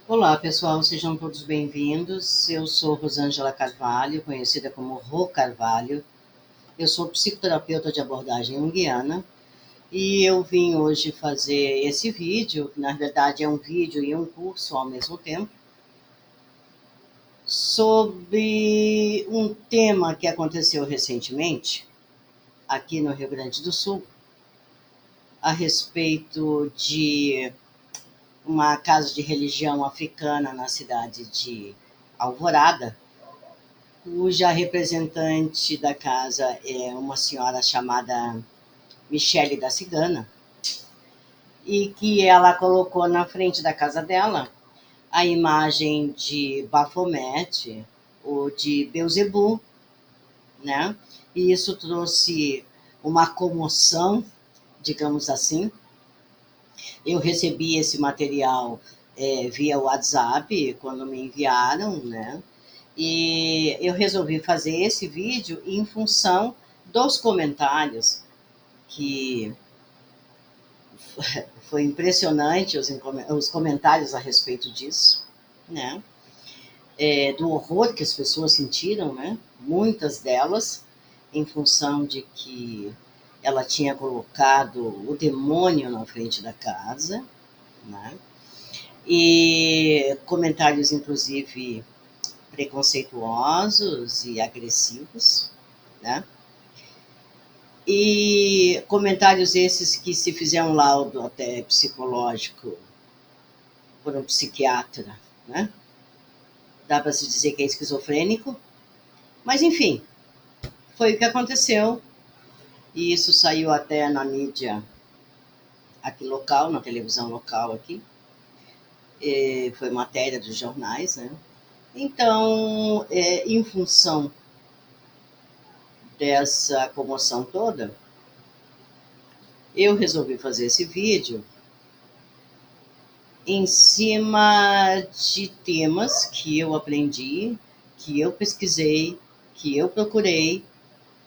Olá, pessoal, sejam todos bem-vindos. Eu sou Rosângela Carvalho, conhecida como Rô Carvalho. Eu sou psicoterapeuta de abordagem junguiana e eu vim hoje fazer esse vídeo, que na verdade é um vídeo e um curso ao mesmo tempo, sobre um tema que aconteceu recentemente aqui no Rio Grande do Sul, a respeito de uma casa de religião africana na cidade de Alvorada, cuja representante da casa é uma senhora chamada Michele da Cigana, e que ela colocou na frente da casa dela a imagem de Baphomet ou de Beuzebu, né? E isso trouxe uma comoção, digamos assim. Eu recebi esse material via WhatsApp quando me enviaram, né? E eu resolvi fazer esse vídeo em função dos comentários, que foi impressionante os comentários a respeito disso, né? Do horror que as pessoas sentiram, né? Muitas delas, em função de que ela tinha colocado o demônio na frente da casa, né? E comentários, inclusive, preconceituosos e agressivos, né? E comentários esses que, se fizer um laudo até psicológico por um psiquiatra, né? Dá para se dizer que é esquizofrênico, mas enfim, foi o que aconteceu e isso saiu até na mídia aqui local, na televisão local aqui, e foi matéria dos jornais, né? Então, em função dessa comoção toda, eu resolvi fazer esse vídeo em cima de temas que eu aprendi, que eu pesquisei, que eu procurei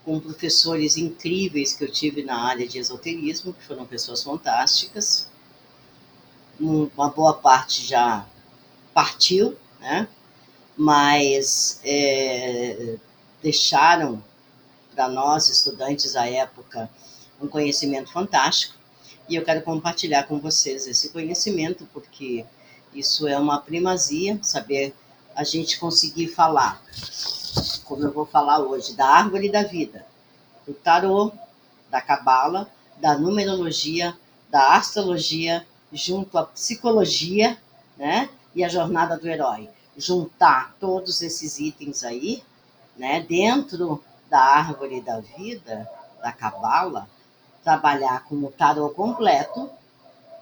com professores incríveis que eu tive na área de esoterismo, que foram pessoas fantásticas. Uma boa parte já partiu, né? Mas deixaram para nós, estudantes à época, um conhecimento fantástico. E eu quero compartilhar com vocês esse conhecimento, porque isso é uma primazia, saber a gente conseguir falar, como eu vou falar hoje, da árvore da vida, do tarô, da cabala, da numerologia, da astrologia, junto à psicologia, né? E a jornada do herói. Juntar todos esses itens aí, né? Dentro da árvore da vida, da cabala, trabalhar com o tarô completo,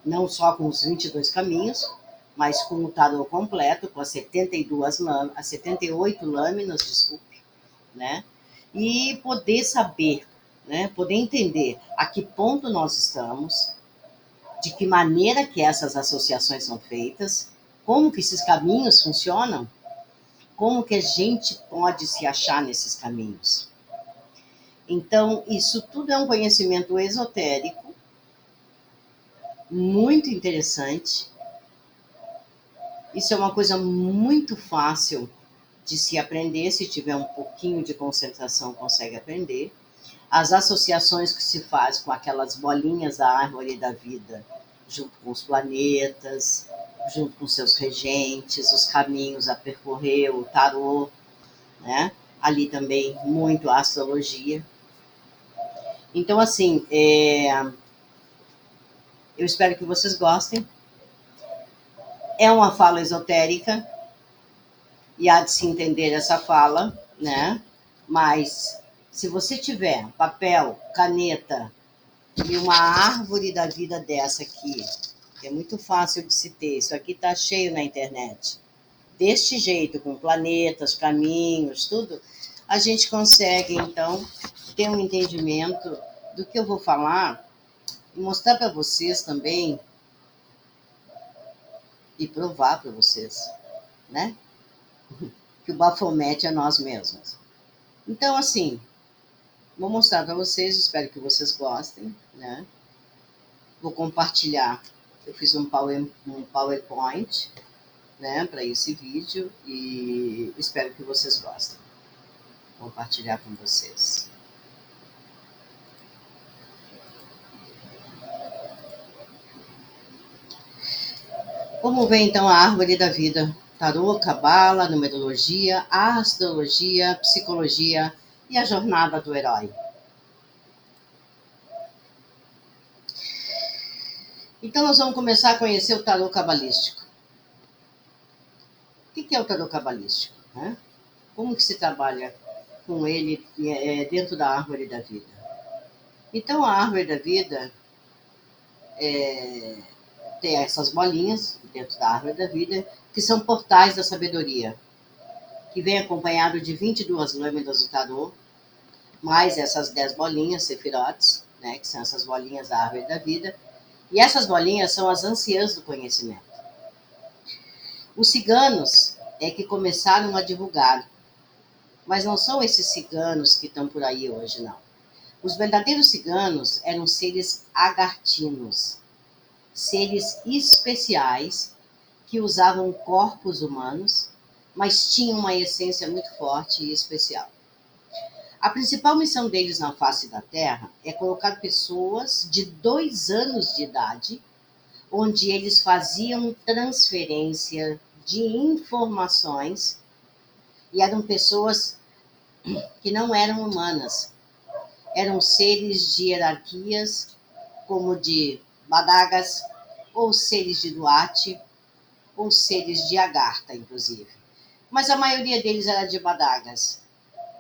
não só com os 22 caminhos, mas com o tarô completo, com as 72 lâminas, as 78 lâminas, desculpe, né? E poder saber, né? Poder entender a que ponto nós estamos, de que maneira que essas associações são feitas, como que esses caminhos funcionam, como que a gente pode se achar nesses caminhos. Então, isso tudo é um conhecimento esotérico, muito interessante. Isso é uma coisa muito fácil de se aprender, se tiver um pouquinho de concentração, consegue aprender. As associações que se faz com aquelas bolinhas da árvore da vida, junto com os planetas, junto com seus regentes, os caminhos a percorrer, o tarô, né? Ali também muito a astrologia. Então, assim, eu espero que vocês gostem. É uma fala esotérica, e há de se entender essa fala, né? Mas se você tiver papel, caneta e uma árvore da vida dessa aqui, que é muito fácil de se ter, isso aqui está cheio na internet, deste jeito, com planetas, caminhos, tudo, a gente consegue, então, ter um entendimento do que eu vou falar e mostrar para vocês também e provar para vocês, né? Que o Baphomet é nós mesmos. Então, assim, vou mostrar para vocês, espero que vocês gostem, né? Vou compartilhar. Eu fiz um PowerPoint né, para esse vídeo e espero que vocês gostem. Vou compartilhar com vocês. Vamos ver então a árvore da vida. Tarô, cabala, numerologia, astrologia, psicologia e a jornada do herói. Então nós vamos começar a conhecer o tarô cabalístico. O que é o tarô cabalístico, né? Como que se trabalha com ele dentro da árvore da vida? Então a árvore da vida tem essas bolinhas dentro da árvore da vida, que são portais da sabedoria, que vem acompanhado de 22 lâminas do tarô, mais essas 10 bolinhas, sefirotes, né, que são essas bolinhas da árvore da vida, e essas bolinhas são as anciãs do conhecimento. Os ciganos é que começaram a divulgar, mas não são esses ciganos que estão por aí hoje, não. Os verdadeiros ciganos eram seres agartinos, seres especiais que usavam corpos humanos, mas tinham uma essência muito forte e especial. A principal missão deles na face da Terra é colocar pessoas de 2 anos de idade, onde eles faziam transferência de informações e eram pessoas que não eram humanas, eram seres de hierarquias, como de Badagas, ou seres de Duarte, ou seres de Agartha, inclusive. Mas a maioria deles era de Badagas,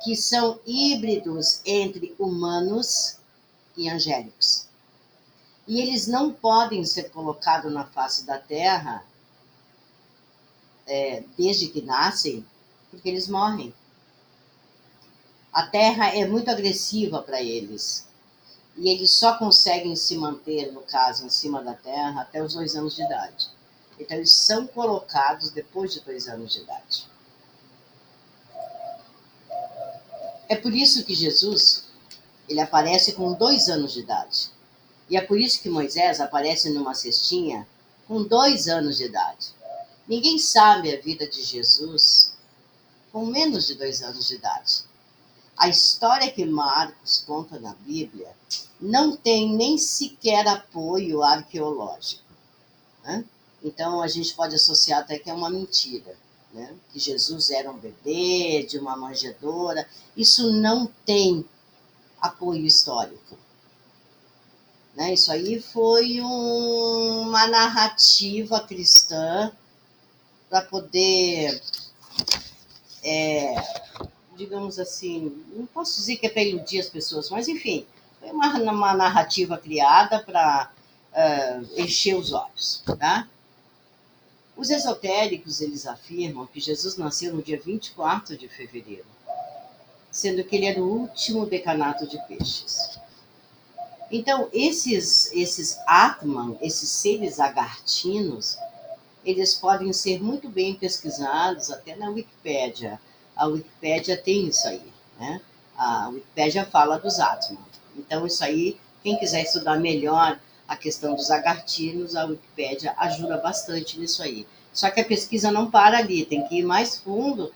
que são híbridos entre humanos e angélicos. E eles não podem ser colocados na face da Terra desde que nascem, porque eles morrem. A Terra é muito agressiva para eles. E eles só conseguem se manter, no caso, em cima da Terra até os 2 anos de idade. Então, eles são colocados depois de 2 anos de idade. É por isso que Jesus, ele aparece com 2 anos de idade. E é por isso que Moisés aparece numa cestinha com 2 anos de idade. Ninguém sabe a vida de Jesus com menos de 2 anos de idade. A história que Marcos conta na Bíblia não tem nem sequer apoio arqueológico, né? Então a gente pode associar até que é uma mentira, né? Que Jesus era um bebê de uma manjedoura. Isso não tem apoio histórico, né? Isso aí foi uma narrativa cristã para poder, digamos assim, não posso dizer que é para iludir as pessoas, mas enfim, foi uma narrativa criada para encher os olhos, tá? Os esotéricos, eles afirmam que Jesus nasceu no dia 24 de fevereiro, sendo que ele era o último decanato de peixes. Então, esses Atman, esses seres agartinos, eles podem ser muito bem pesquisados até na Wikipédia. A Wikipédia tem isso aí, né? A Wikipédia fala dos Atman. Então, isso aí, quem quiser estudar melhor a questão dos agartinos, a Wikipédia ajuda bastante nisso aí. Só que a pesquisa não para ali, tem que ir mais fundo,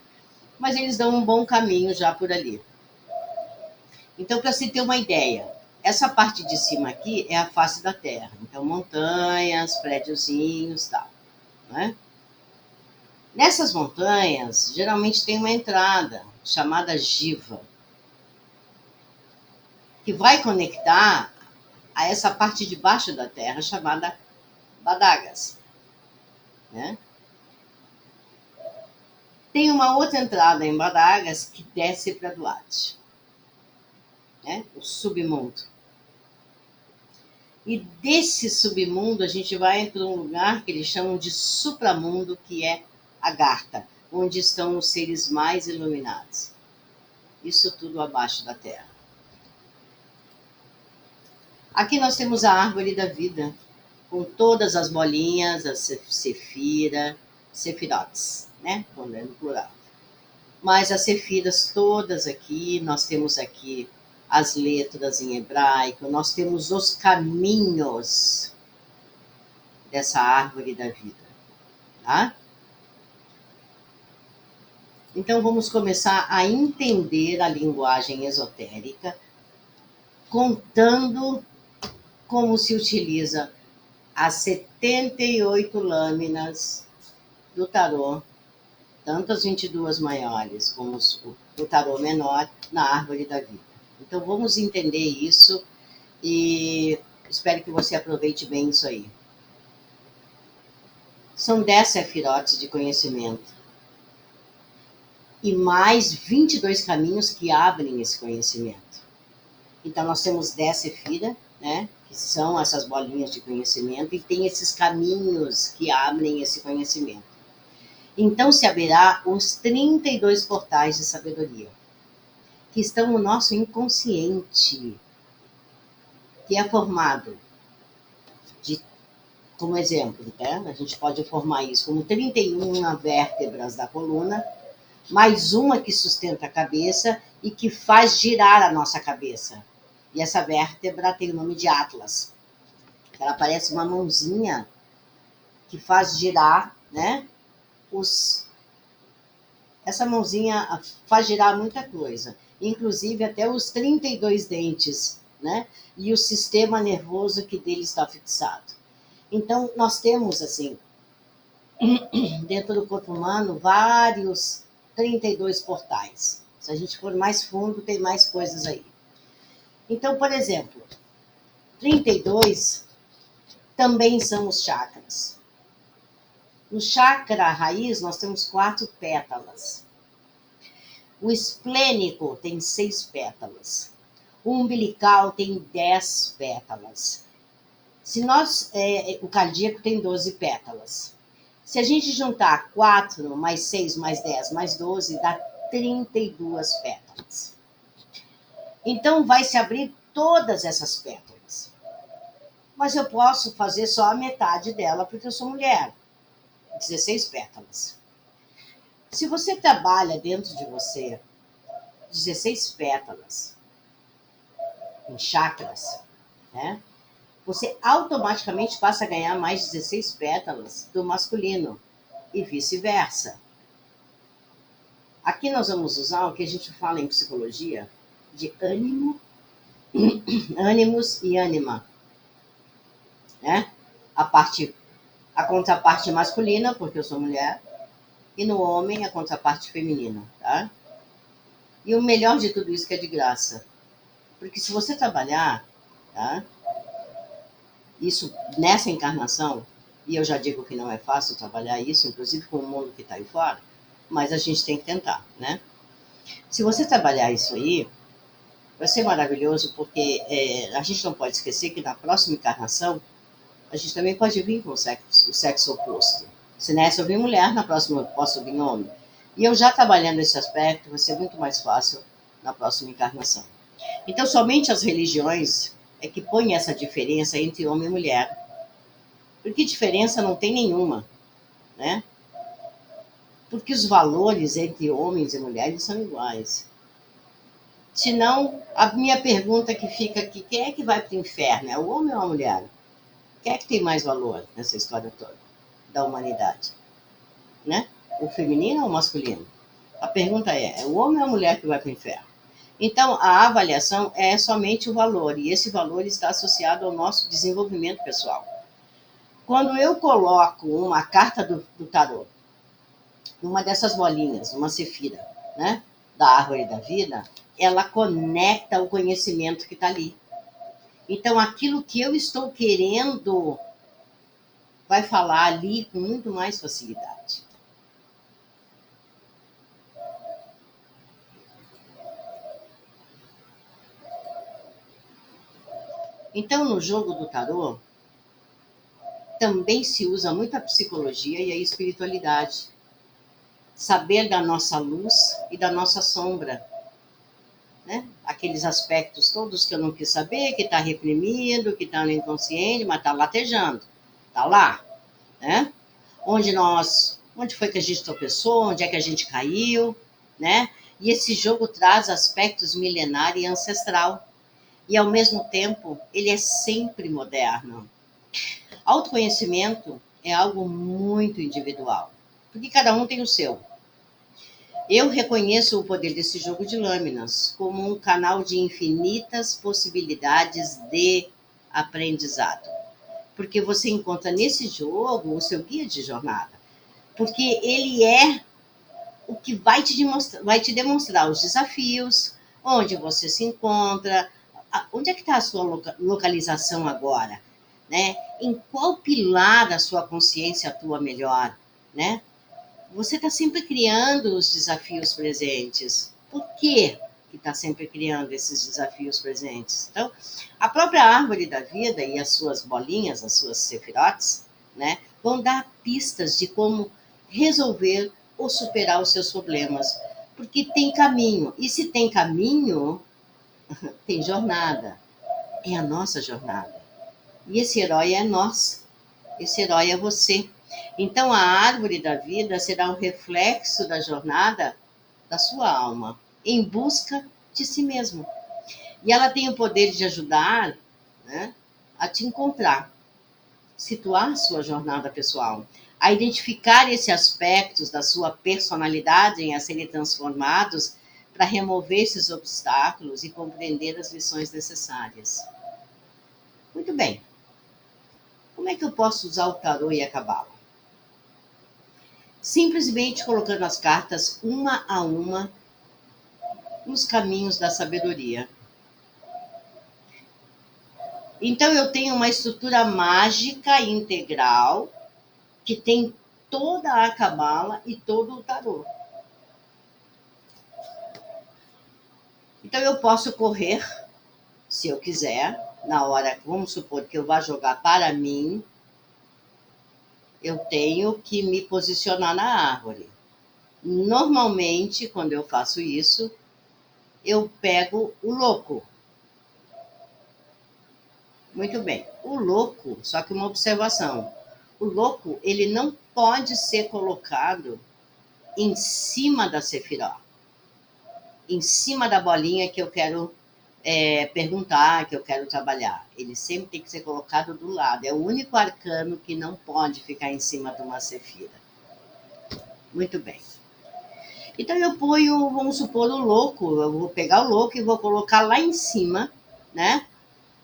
mas eles dão um bom caminho já por ali. Então, para se ter uma ideia, essa parte de cima aqui é a face da Terra. Então, montanhas, prédiozinhos, tal, né? Nessas montanhas, geralmente tem uma entrada chamada Jiva, que vai conectar a essa parte de baixo da Terra chamada Badagas, né? Tem uma outra entrada em Badagas que desce para Duarte, né? O submundo. E desse submundo a gente vai para um lugar que eles chamam de supramundo, que é Agartha, onde estão os seres mais iluminados. Isso tudo abaixo da Terra. Aqui nós temos a árvore da vida, com todas as bolinhas, a sefira, sefirotes, né? Quando é no plural. Mas as sefiras todas aqui, nós temos aqui as letras em hebraico, nós temos os caminhos dessa árvore da vida, tá? Então, vamos começar a entender a linguagem esotérica, contando como se utiliza as 78 lâminas do tarô, tanto as 22 maiores como o tarô menor, na árvore da vida. Então, vamos entender isso e espero que você aproveite bem isso aí. São 10 sefirotes de conhecimento e mais 22 caminhos que abrem esse conhecimento. Então, nós temos 10 sefiras, né, que são essas bolinhas de conhecimento, e tem esses caminhos que abrem esse conhecimento. Então, se abrirá os 32 portais de sabedoria, que estão no nosso inconsciente, que é formado de, como exemplo, né, a gente pode formar isso como 31 vértebras da coluna, mais uma que sustenta a cabeça e que faz girar a nossa cabeça. E essa vértebra tem o nome de Atlas. Ela parece uma mãozinha que faz girar, né? Essa mãozinha faz girar muita coisa, inclusive até os 32 dentes, né? E o sistema nervoso que dele está fixado. Então, nós temos, assim, dentro do corpo humano, vários 32 portais. Se a gente for mais fundo, tem mais coisas aí. Então, por exemplo, 32 também são os chakras. No chakra raiz, nós temos 4 pétalas. O esplênico tem 6 pétalas. O umbilical tem 10 pétalas. O cardíaco tem 12 pétalas. Se a gente juntar 4 mais 6 mais 10 mais 12, dá 32 pétalas. Então, vai se abrir todas essas pétalas. Mas eu posso fazer só a metade dela, porque eu sou mulher. 16 pétalas. Se você trabalha dentro de você 16 pétalas em chakras, né? Você automaticamente passa a ganhar mais 16 pétalas do masculino e vice-versa. Aqui nós vamos usar o que a gente fala em psicologia de ânimo, ânimos e ânima, né? A contraparte masculina, porque eu sou mulher, e no homem a contraparte feminina, tá? E o melhor de tudo isso que é de graça. Porque se você trabalhar, tá? Isso nessa encarnação, e eu já digo que não é fácil trabalhar isso, inclusive com o mundo que está aí fora, mas a gente tem que tentar, né? Se você trabalhar isso aí, vai ser maravilhoso, porque a gente não pode esquecer que na próxima encarnação, a gente também pode vir com o sexo oposto. Se nessa eu vim mulher, na próxima eu posso vir homem. E eu já trabalhando esse aspecto, vai ser muito mais fácil na próxima encarnação. Então, somente as religiões é que põem essa diferença entre homem e mulher. Porque diferença não tem nenhuma, né? Porque os valores entre homens e mulheres são iguais. Senão, a minha pergunta que fica aqui, quem é que vai para o inferno? É o homem ou a mulher? Quem é que tem mais valor nessa história toda da humanidade? Né? O feminino ou o masculino? A pergunta é o homem ou a mulher que vai para o inferno? Então, a avaliação é somente o valor, e esse valor está associado ao nosso desenvolvimento pessoal. Quando eu coloco uma carta do tarô, numa dessas bolinhas, uma sefira, né, da árvore da vida, ela conecta o conhecimento que está ali. Então, aquilo que eu estou querendo vai falar ali com muito mais facilidade. Então, no jogo do tarô, também se usa muito a psicologia e a espiritualidade. Saber da nossa luz e da nossa sombra, né? Aqueles aspectos todos que eu não quis saber, que está reprimido, que está no inconsciente, mas está latejando, está lá, né? Onde foi que a gente tropeçou, onde é que a gente caiu, né? E esse jogo traz aspectos milenar e ancestral, e ao mesmo tempo ele é sempre moderno. Autoconhecimento é algo muito individual, porque cada um tem o seu. Eu reconheço o poder desse jogo de lâminas como um canal de infinitas possibilidades de aprendizado, porque você encontra nesse jogo o seu guia de jornada, porque ele é o que vai te demonstrar os desafios, onde você se encontra, onde é que está a sua localização agora, né? Em qual pilar a sua consciência atua melhor, né? Você está sempre criando os desafios presentes. Por quê que está sempre criando esses desafios presentes? Então, a própria árvore da vida e as suas bolinhas, as suas sefirotes, né, vão dar pistas de como resolver ou superar os seus problemas. Porque tem caminho. E se tem caminho, tem jornada. É a nossa jornada. E esse herói é nós. Esse herói é você. Então, a árvore da vida será um reflexo da jornada da sua alma, em busca de si mesmo. E ela tem o poder de ajudar, né, a te encontrar, situar sua jornada pessoal, a identificar esses aspectos da sua personalidade a serem transformados para remover esses obstáculos e compreender as lições necessárias. Muito bem. Como é que eu posso usar o tarô e a cabala? Simplesmente colocando as cartas uma a uma nos caminhos da sabedoria. Então eu tenho uma estrutura mágica integral que tem toda a cabala e todo o tarô. Então eu posso correr, se eu quiser, na hora, vamos supor que eu vá jogar para mim, eu tenho que me posicionar na árvore. Normalmente, quando eu faço isso, eu pego o louco. Muito bem. O louco, só que uma observação. O louco, ele não pode ser colocado em cima da sefiró, em cima da bolinha que eu quero perguntar, que eu quero trabalhar. Ele sempre tem que ser colocado do lado. É o único arcano que não pode ficar em cima de uma sefira. Muito bem. Então eu ponho, vamos supor, o louco. Eu vou pegar o louco e vou colocar lá em cima, né?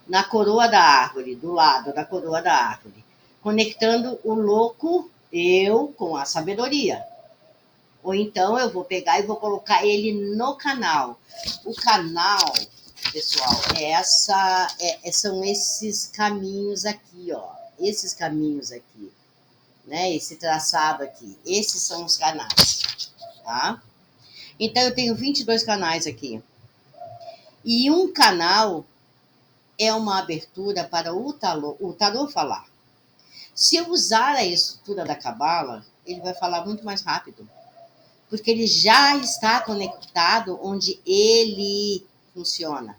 Na coroa da árvore, do lado da coroa da árvore, conectando o louco, eu, com a sabedoria. Ou então eu vou pegar e vou colocar ele no canal. O canal, pessoal, são esses caminhos aqui, ó. Esses caminhos aqui, né? Esse traçado aqui. Esses são os canais, tá? Então eu tenho 22 canais aqui. E um canal é uma abertura para o tarô falar. Se eu usar a estrutura da cabala, ele vai falar muito mais rápido, porque ele já está conectado onde ele funciona.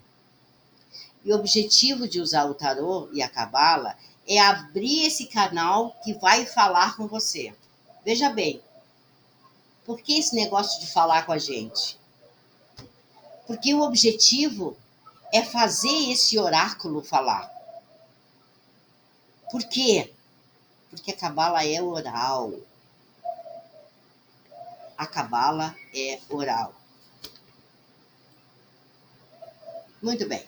E o objetivo de usar o tarô e a cabala é abrir esse canal que vai falar com você. Veja bem, por que esse negócio de falar com a gente? Porque o objetivo é fazer esse oráculo falar. Por quê? Porque a cabala é oral. A cabala é oral. Muito bem.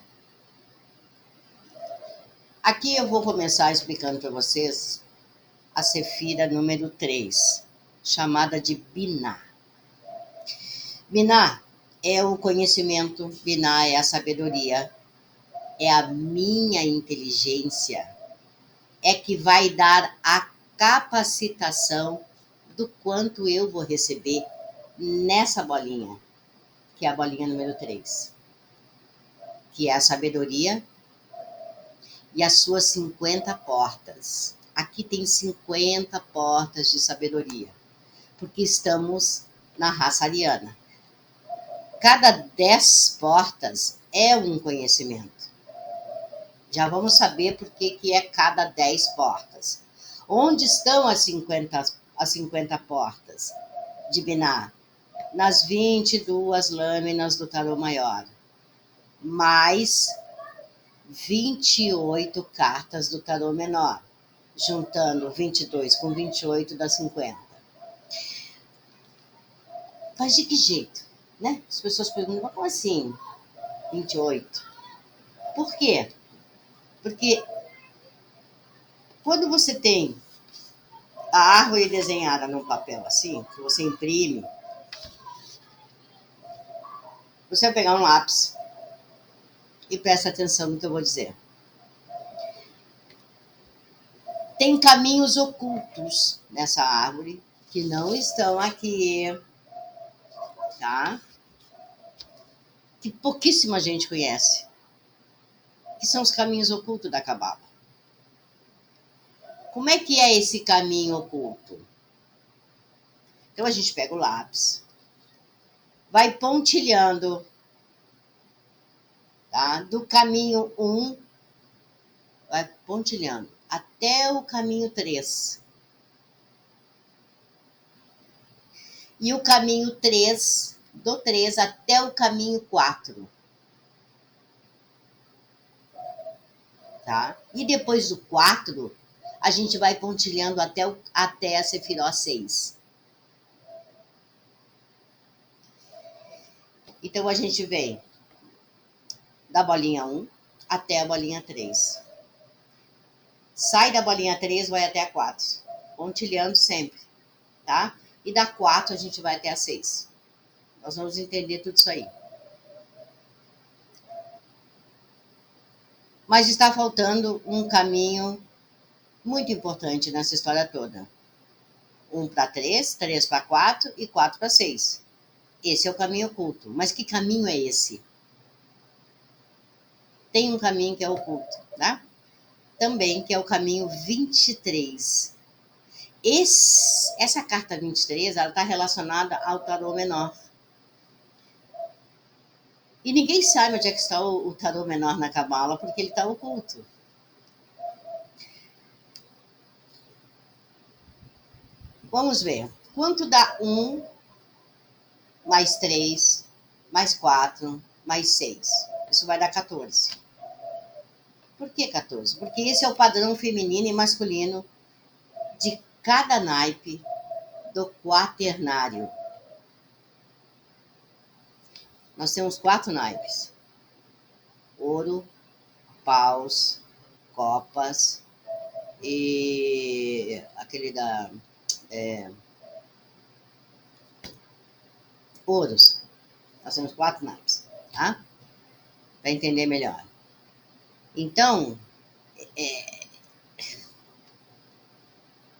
Aqui eu vou começar explicando para vocês a sefira número 3, chamada de Binah. Binah é o conhecimento, Binah é a sabedoria, é a minha inteligência, é que vai dar a capacitação do quanto eu vou receber nessa bolinha, que é a bolinha número 3, que é a sabedoria e as suas 50 portas. Aqui tem 50 portas de sabedoria, porque estamos na raça ariana. Cada 10 portas é um conhecimento. Já vamos saber por que é cada 10 portas. Onde estão as 50 portas de Binah? Nas 22 lâminas do tarô maior, mais 28 cartas do tarô menor, juntando 22 com 28 dá 50. Mas de que jeito? Né? As pessoas perguntam, mas como assim 28? Por quê? Porque quando você tem a árvore desenhada num papel assim, que você imprime, você vai pegar um lápis e presta atenção no que eu vou dizer. Tem caminhos ocultos nessa árvore que não estão aqui, tá? Que pouquíssima gente conhece, que são os caminhos ocultos da Cabala. Como é que é esse caminho oculto? Então a gente pega o lápis, vai pontilhando, tá? Do caminho 1, vai pontilhando até o caminho 3. E o caminho 3, do 3 até o caminho 4. Tá? E depois do 4, a gente vai pontilhando até a Sefiró 6. Então a gente vem da bolinha 1 até a bolinha 3. Sai da bolinha 3, vai até a 4. Pontilhando sempre, tá? E da 4 a gente vai até a 6. Nós vamos entender tudo isso aí. Mas está faltando um caminho muito importante nessa história toda. 1 para 3, 3 para 4 e 4 para 6. Esse é o caminho oculto. Mas que caminho é esse? Tem um caminho que é oculto, tá? Também, que é o caminho 23. Essa carta 23, ela está relacionada ao tarô menor. E ninguém sabe onde é que está o tarô menor na Cabala, porque ele está oculto. Vamos ver. Quanto dá 1 mais 3 mais 4 mais 6? Isso vai dar 14. Por que 14? Porque esse é o padrão feminino e masculino de cada naipe do quaternário. Nós temos 4 naipes: ouro, paus, copas e aquele da ouros. Nós temos 4 naipes, tá? Para entender melhor. Então,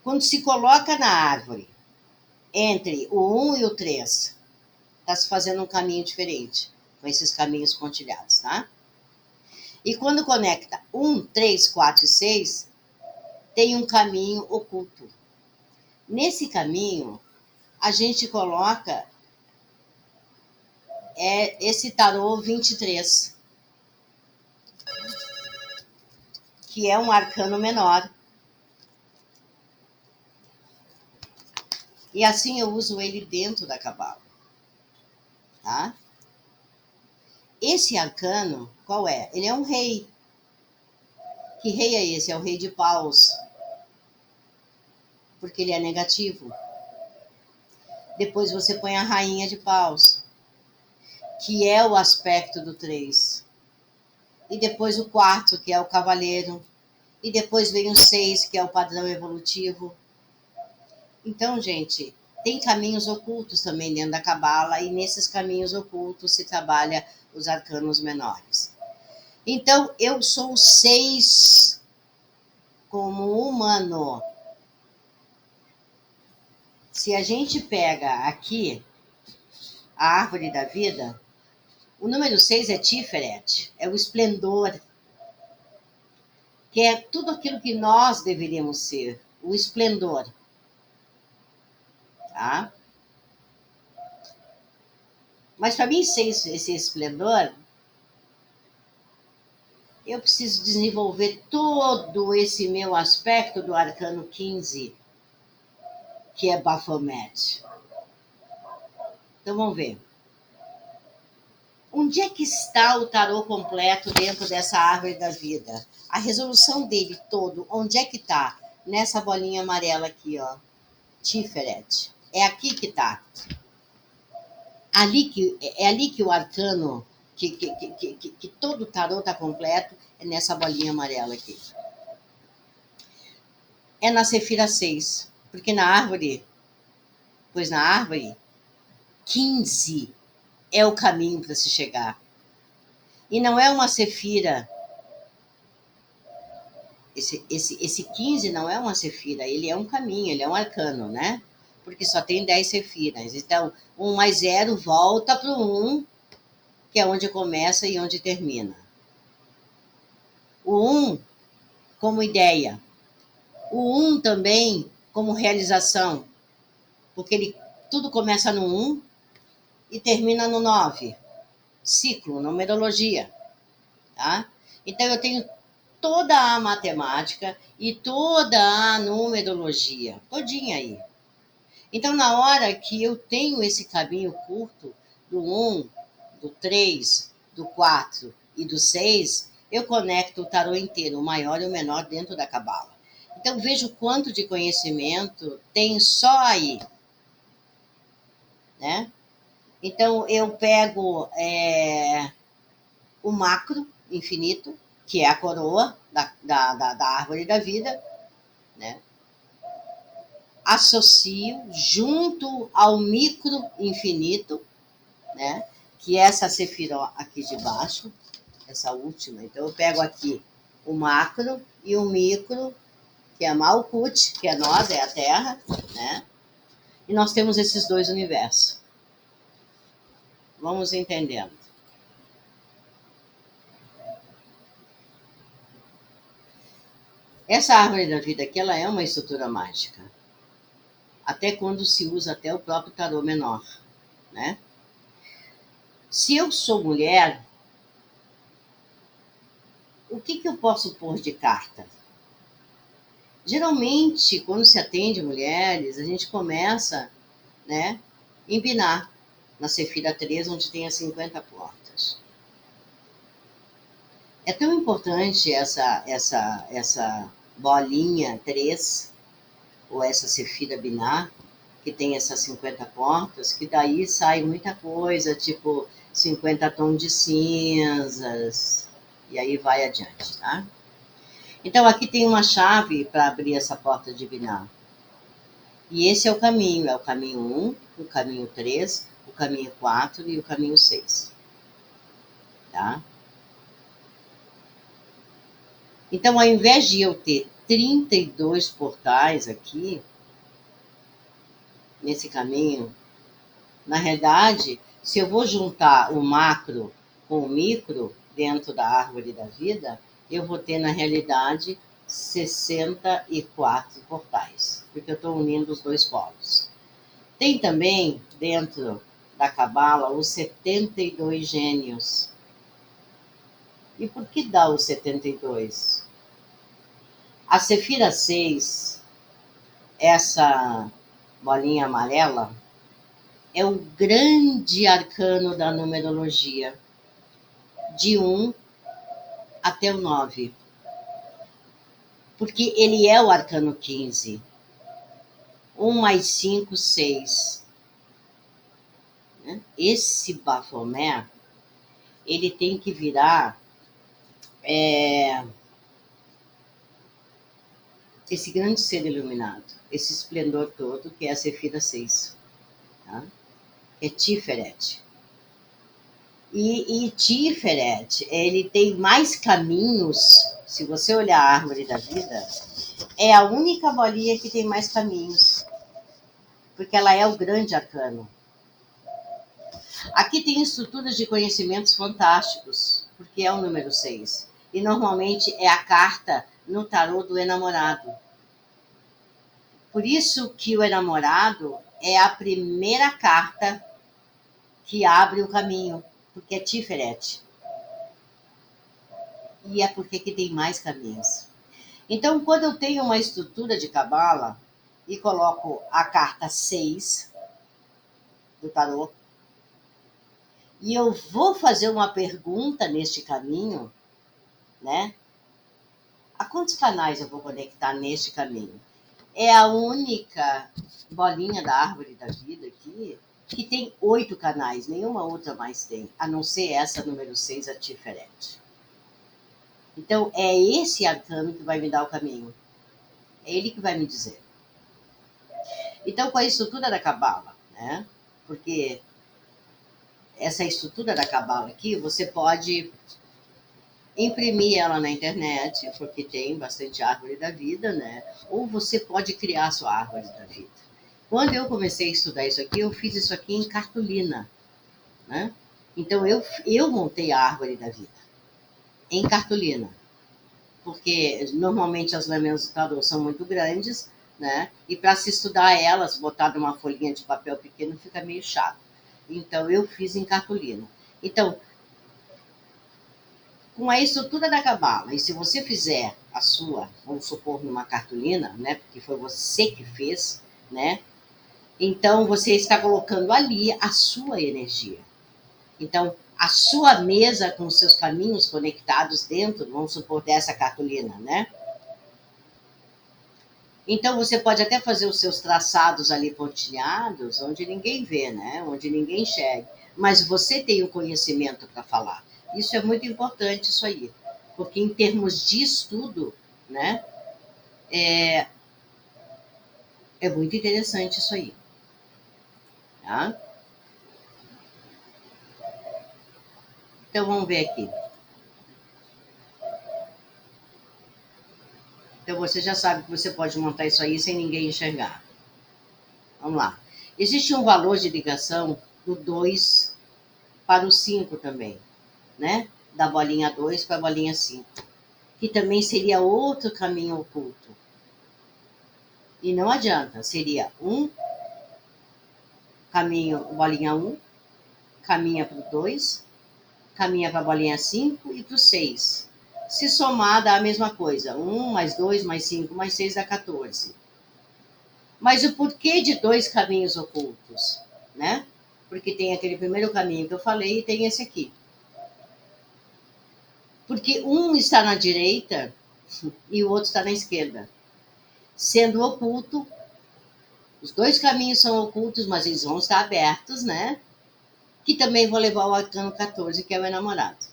quando se coloca na árvore entre o 1 e o 3, está se fazendo um caminho diferente, com esses caminhos pontilhados, tá? E quando conecta 1, 3, 4 e 6, tem um caminho oculto. Nesse caminho, a gente coloca esse tarô 23, que é um arcano menor. E assim eu uso ele dentro da Cabala, tá? Esse arcano, qual é? Ele é um rei. Que rei é esse? É o rei de paus. Porque ele é negativo. Depois você põe a rainha de paus, que é o aspecto do 3. E depois o 4, que é o cavaleiro. E depois vem o 6, que é o padrão evolutivo. Então, gente, tem caminhos ocultos também dentro da Cabala, e nesses caminhos ocultos se trabalha os arcanos menores. Então, eu sou 6 como humano. Se a gente pega aqui a árvore da vida, o número 6 é Tiferet, é o esplendor, que é tudo aquilo que nós deveríamos ser, o esplendor. Tá? Mas para mim ser esse esplendor, eu preciso desenvolver todo esse meu aspecto do arcano 15, que é Baphomet. Então vamos ver. Onde é que está o tarô completo dentro dessa árvore da vida? A resolução dele todo, onde é que está? Nessa bolinha amarela aqui, ó. Tiferet. É aqui que está. É ali que o arcano, que todo o tarô está completo, é nessa bolinha amarela aqui. É na Sefira 6, porque na árvore, 15 é o caminho para se chegar. E não é uma Sefira. Esse 15 não é uma Sefira, ele é um caminho, ele é um arcano, né? Porque só tem 10 Sefiras. Então, 1 mais 0 volta para o 1, que é onde começa e onde termina. O 1 como ideia. O 1 também como realização, porque tudo começa no 1 e termina no 9. Ciclo, numerologia. Tá? Então, eu tenho toda a matemática e toda a numerologia, todinha aí. Então, na hora que eu tenho esse caminho curto do 1, do 3, do 4 e do 6, eu conecto o tarô inteiro, o maior e o menor, dentro da cabala. Então, veja o quanto de conhecimento tem só aí, né? Então, eu pego o macro infinito, que é a coroa da árvore da vida, né? Associo junto ao micro infinito, né? Que é essa sefiró aqui de baixo, essa última. Então, eu pego aqui o macro e o micro, que é a Malkuth, que é nós, é a Terra, né? E nós temos esses dois universos. Vamos entendendo. Essa árvore da vida aqui, ela é uma estrutura mágica. Até quando se usa até o próprio tarô menor, né? Se eu sou mulher, o que eu posso pôr de carta? Geralmente, quando se atende mulheres, a gente começa, né, em Binar, na Sefira 3, onde tem as 50 portas. É tão importante essa bolinha 3, ou essa Sefira Binar, que tem essas 50 portas, que daí sai muita coisa, tipo 50 tons de cinzas, e aí vai adiante, tá? Então, aqui tem uma chave para abrir essa porta de Binar. E esse é o caminho 1, o caminho 3, o caminho 4 e o caminho 6. Tá? Então, ao invés de eu ter 32 portais aqui, nesse caminho, na realidade, se eu vou juntar o macro com o micro dentro da árvore da vida, eu vou ter, na realidade, 64 portais, porque eu estou unindo os dois polos. Tem também, dentro da Cabala, os 72 gênios. E por que dá os 72? A Sefira 6, essa bolinha amarela, é o grande arcano da numerologia, de 1 até o 9. Porque ele é o arcano 15. 1 mais 5, 6. Esse Baphomet, ele tem que virar esse grande ser iluminado, esse esplendor todo, que é a Sefira 6. Tá? É Tiferet. E Tiferet, ele tem mais caminhos. Se você olhar a árvore da vida, é a única bolinha que tem mais caminhos, porque ela é o grande arcano. Aqui tem estruturas de conhecimentos fantásticos, porque é o número 6. E normalmente é a carta no tarô do enamorado. Por isso que o enamorado é a primeira carta que abre o caminho, porque é Tiferet. E é porque que tem mais caminhos. Então, quando eu tenho uma estrutura de cabala e coloco a carta 6 do tarô, e eu vou fazer uma pergunta neste caminho, né? A quantos canais eu vou conectar neste caminho? É a única bolinha da árvore da vida aqui que tem 8 canais, nenhuma outra mais tem, a não ser essa número 6, a Tiferet. Então, é esse arcano que vai me dar o caminho. É ele que vai me dizer. Então, com a estrutura da Cabala, né? Porque essa estrutura da Cabala aqui, você pode imprimir ela na internet, porque tem bastante árvore da vida, né? Ou você pode criar a sua árvore da vida. Quando eu comecei a estudar isso aqui, eu fiz isso aqui em cartolina, né? Então, eu montei a árvore da vida em cartolina, porque normalmente as lâminas do tarô são muito grandes, né? E para se estudar elas, botar numa folhinha de papel pequeno fica meio chato. Então, eu fiz em cartolina. Então, com a estrutura da cabala, e se você fizer a sua, vamos supor, numa cartolina, né? Porque foi você que fez, né? Então, você está colocando ali a sua energia. Então, a sua mesa com os seus caminhos conectados dentro, vamos supor, dessa cartolina, né? Então, você pode até fazer os seus traçados ali pontilhados, onde ninguém vê, né? Onde ninguém enxerga. Mas você tem o conhecimento para falar. Isso é muito importante, isso aí. Porque em termos de estudo, né? É muito interessante isso aí. Tá? Então, vamos ver aqui. Então, você já sabe que você pode montar isso aí sem ninguém enxergar. Vamos lá. Existe um valor de ligação do 2 para o 5 também, né? Da bolinha 2 para a bolinha 5, que também seria outro caminho oculto. E não adianta, seria um caminho, bolinha 1, caminha para o 2, caminha para a bolinha 5 e para o 6. Se somar, dá a mesma coisa. 1 mais 2 mais 5 mais 6 dá 14. Mas o porquê de 2 caminhos ocultos, né? Porque tem aquele primeiro caminho que eu falei e tem esse aqui. Porque um está na direita e o outro está na esquerda. Sendo oculto, os 2 caminhos são ocultos, mas eles vão estar abertos, né? Que também vou levar o arcano 14, que é o enamorado.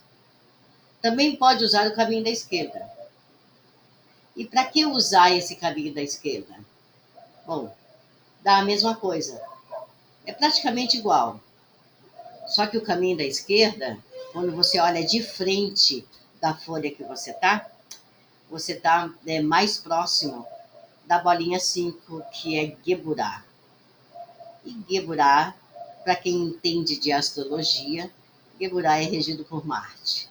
Também pode usar o caminho da esquerda. E para que usar esse caminho da esquerda? Bom, dá a mesma coisa. É praticamente igual. Só que o caminho da esquerda, quando você olha de frente da folha que você está mais próximo da bolinha 5, que é Geburah. E Geburah, para quem entende de astrologia, Geburah é regido por Marte.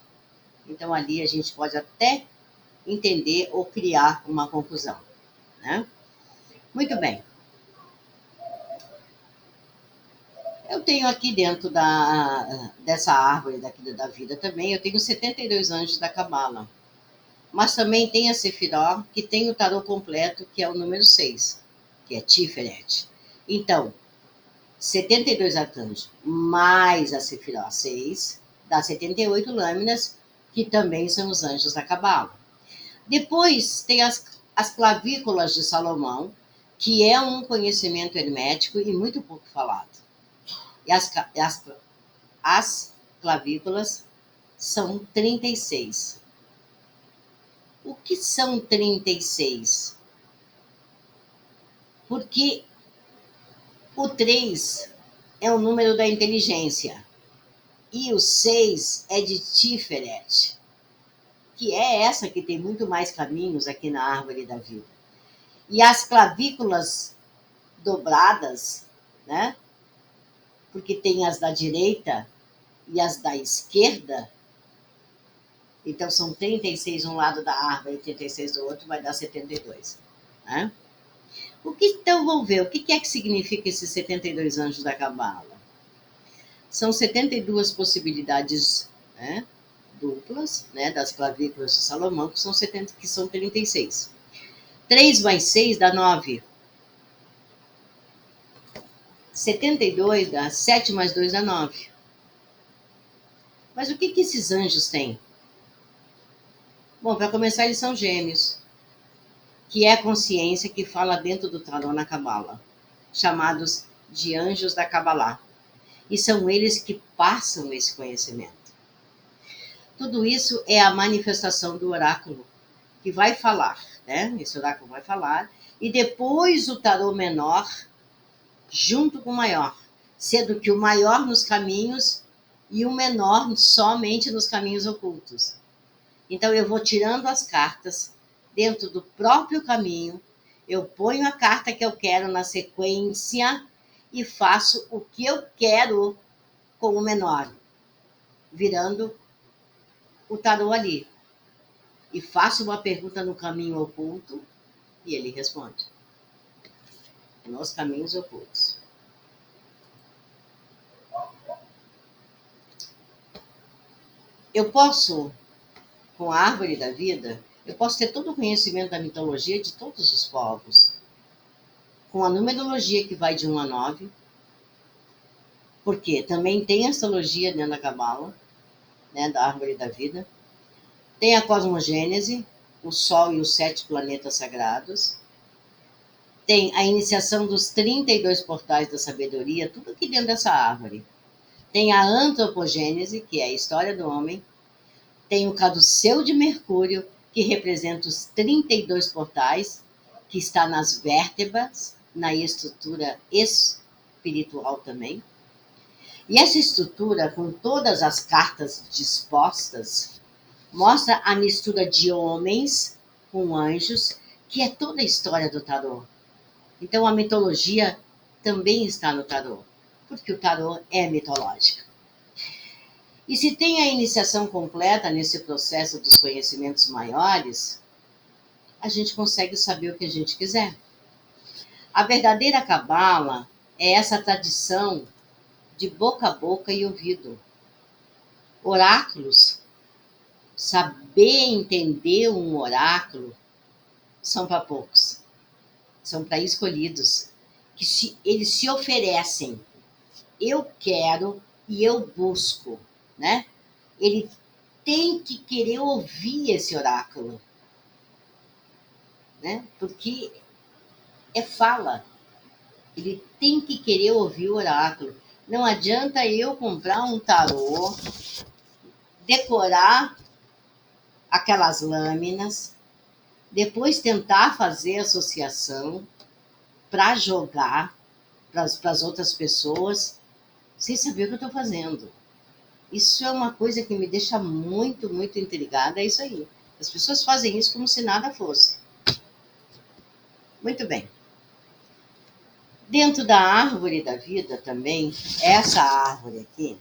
Então ali a gente pode até entender ou criar uma confusão, né? Muito bem. Eu tenho aqui dentro dessa árvore daqui da vida também, eu tenho 72 anjos da Cabala. Mas também tem a Sefiró, que tem o tarô completo, que é o número 6, que é Tiferet. Então, 72 arcanos mais a Sefiró 6, dá 78 lâminas, que também são os anjos da Cabala. Depois tem as clavículas de Salomão, que é um conhecimento hermético e muito pouco falado. E as clavículas são 36. O que são 36? Porque o 3 é o número da inteligência e o 6 é de Tiferet, que é essa que tem muito mais caminhos aqui na árvore da vida. E as clavículas dobradas, né? Porque tem as da direita e as da esquerda, então são 36 um lado da árvore e 36 do outro, vai dar 72. Né? Então, vamos ver, o que é que significa esses 72 anjos da Cabala? São 72 possibilidades, né, duplas, né, das clavículas de Salomão, que são 36. 3 mais 6 dá 9. 72 dá 7 mais 2 dá 9. Mas o que esses anjos têm? Bom, para começar, eles são gêmeos, que é a consciência que fala dentro do tarô na Cabala, chamados de anjos da Cabalá. e são eles que passam esse conhecimento. Tudo isso é a manifestação do oráculo, que vai falar, né? Esse oráculo vai falar, e depois o tarô menor, junto com o maior, sendo que o maior nos caminhos e o menor somente nos caminhos ocultos. Então eu vou tirando as cartas dentro do próprio caminho, eu ponho a carta que eu quero na sequência e faço o que eu quero com o menor, virando o tarô ali. E faço uma pergunta no caminho oculto e ele responde. Nos caminhos ocultos. Eu posso, com a árvore da vida, eu posso ter todo o conhecimento da mitologia de todos os povos, com a numerologia que vai de 1 a 9, porque também tem astrologia dentro da Cabala, né, da árvore da vida. Tem a cosmogênese, o Sol e os 7 planetas sagrados. Tem a iniciação dos 32 portais da sabedoria, tudo aqui dentro dessa árvore. Tem a antropogênese, que é a história do homem. Tem o caduceu de Mercúrio, que representa os 32 portais, que está nas vértebras, na estrutura espiritual também. E essa estrutura, com todas as cartas dispostas, mostra a mistura de homens com anjos, que é toda a história do tarô. Então a mitologia também está no tarô, porque o tarô é mitológico. E se tem a iniciação completa nesse processo dos conhecimentos maiores, a gente consegue saber o que a gente quiser. A verdadeira cabala é essa tradição de boca a boca e ouvido. Oráculos, saber entender um oráculo, são para poucos. São para escolhidos, que eles se oferecem. Eu quero e eu busco, né? Ele tem que querer ouvir esse oráculo, né? Porque é fala. Ele tem que querer ouvir o oráculo. Não adianta eu comprar um tarô, decorar aquelas lâminas, depois tentar fazer associação para jogar para as outras pessoas, sem saber o que eu estou fazendo. Isso é uma coisa que me deixa muito, muito intrigada, é isso aí. As pessoas fazem isso como se nada fosse. Muito bem. Dentro da árvore da vida também, essa árvore aqui,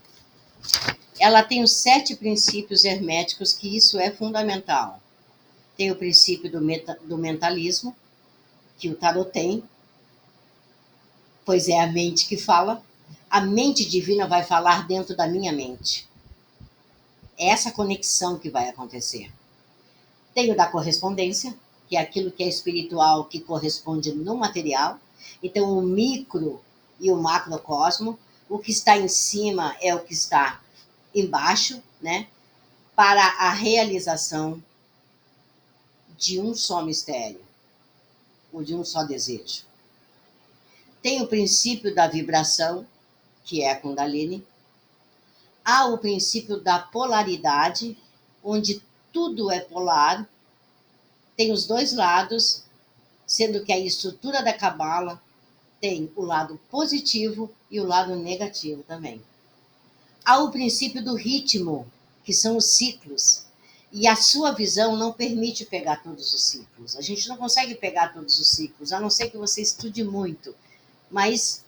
ela tem os 7 princípios herméticos, que isso é fundamental. Tem o princípio do mentalismo, que o tarot tem, pois é a mente que fala. A mente divina vai falar dentro da minha mente. É essa conexão que vai acontecer. Tem o da correspondência, que é aquilo que é espiritual, que corresponde no material. Então, o micro e o macrocosmo, o que está em cima é o que está embaixo, né? Para a realização de um só mistério, ou de um só desejo. Tem o princípio da vibração, que é a Kundalini. Há o princípio da polaridade, onde tudo é polar. Tem os dois lados, sendo que a estrutura da Cabala tem o lado positivo e o lado negativo também. Há o princípio do ritmo, que são os ciclos. E a sua visão não permite pegar todos os ciclos. A gente não consegue pegar todos os ciclos, a não ser que você estude muito. Mas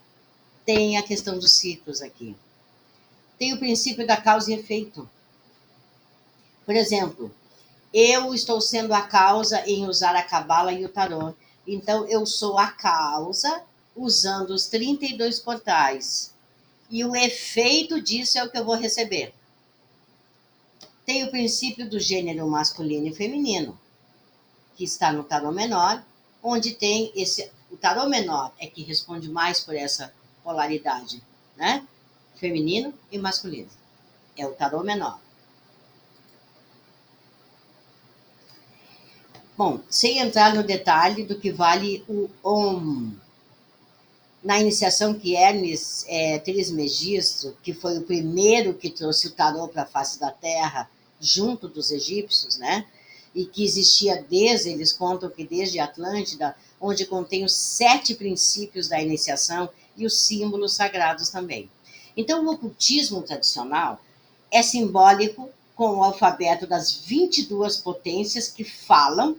tem a questão dos ciclos aqui. Tem o princípio da causa e efeito. Por exemplo, eu estou sendo a causa em usar a cabala e o tarô. Então, eu sou a causa usando os 32 portais. E o efeito disso é o que eu vou receber. Tem o princípio do gênero masculino e feminino, que está no tarô menor, onde tem esse... O tarô menor é que responde mais por essa polaridade, né? Feminino e masculino. É o tarô menor. Bom, sem entrar no detalhe do que vale o Om. na iniciação que Hermes Trismegisto, que foi o primeiro que trouxe o tarô para a face da Terra, junto dos egípcios, né? E que existia eles contam que desde Atlântida, onde contém os 7 princípios da iniciação e os símbolos sagrados também. Então, o ocultismo tradicional é simbólico com o alfabeto das 22 potências que falam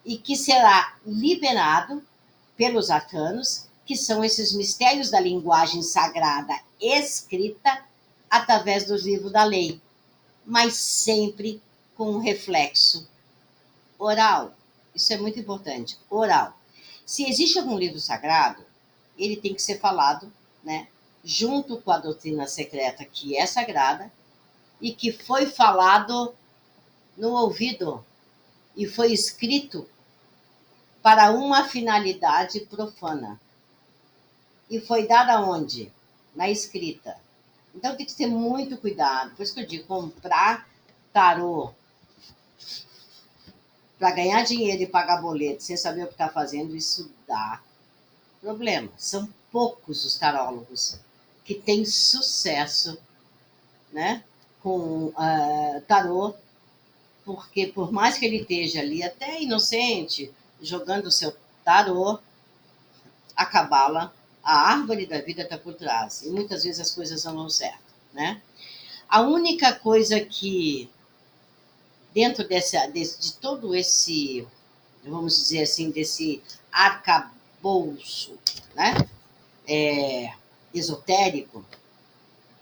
e que será liberado pelos arcanos, que são esses mistérios da linguagem sagrada escrita através dos livros da lei, mas sempre com um reflexo oral. Isso é muito importante, oral. Se existe algum livro sagrado, ele tem que ser falado, né, junto com a doutrina secreta que é sagrada e que foi falado no ouvido e foi escrito para uma finalidade profana. E foi dada onde? Na escrita. Então tem que ter muito cuidado. Por isso que eu digo, comprar tarô para ganhar dinheiro e pagar boleto sem saber o que está fazendo, isso dá problema. São poucos os tarólogos que têm sucesso, né, com tarô, porque por mais que ele esteja ali até inocente, jogando o seu tarô, a cabala, a árvore da vida está por trás. E muitas vezes as coisas não dão certo, né? A única coisa que, dentro de todo esse, vamos dizer assim, desse arcabouço, né, esotérico,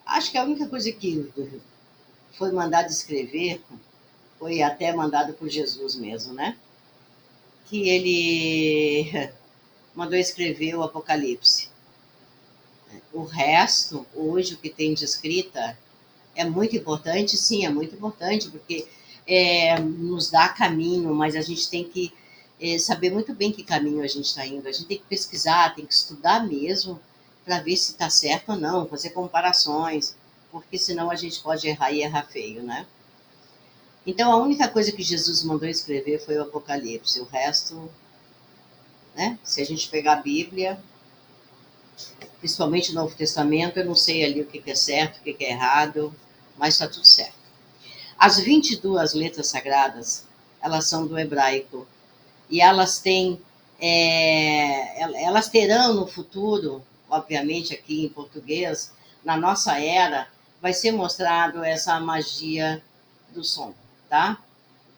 acho que a única coisa que foi mandado escrever foi até mandado por Jesus mesmo, né? Que ele mandou escrever o Apocalipse. O resto, hoje, o que tem de escrita é muito importante, sim, é muito importante, porque nos dá caminho, mas a gente tem que saber muito bem que caminho a gente está indo. A gente tem que pesquisar, tem que estudar mesmo, para ver se está certo ou não, fazer comparações, porque senão a gente pode errar e errar feio, né? Então, a única coisa que Jesus mandou escrever foi o Apocalipse. O resto, né? Se a gente pegar a Bíblia, principalmente o Novo Testamento, eu não sei ali o que é certo, o que é errado, mas está tudo certo. As 22 letras sagradas, elas são do hebraico, e elas têm, elas terão no futuro, obviamente aqui em português, na nossa era, vai ser mostrado essa magia do som, tá?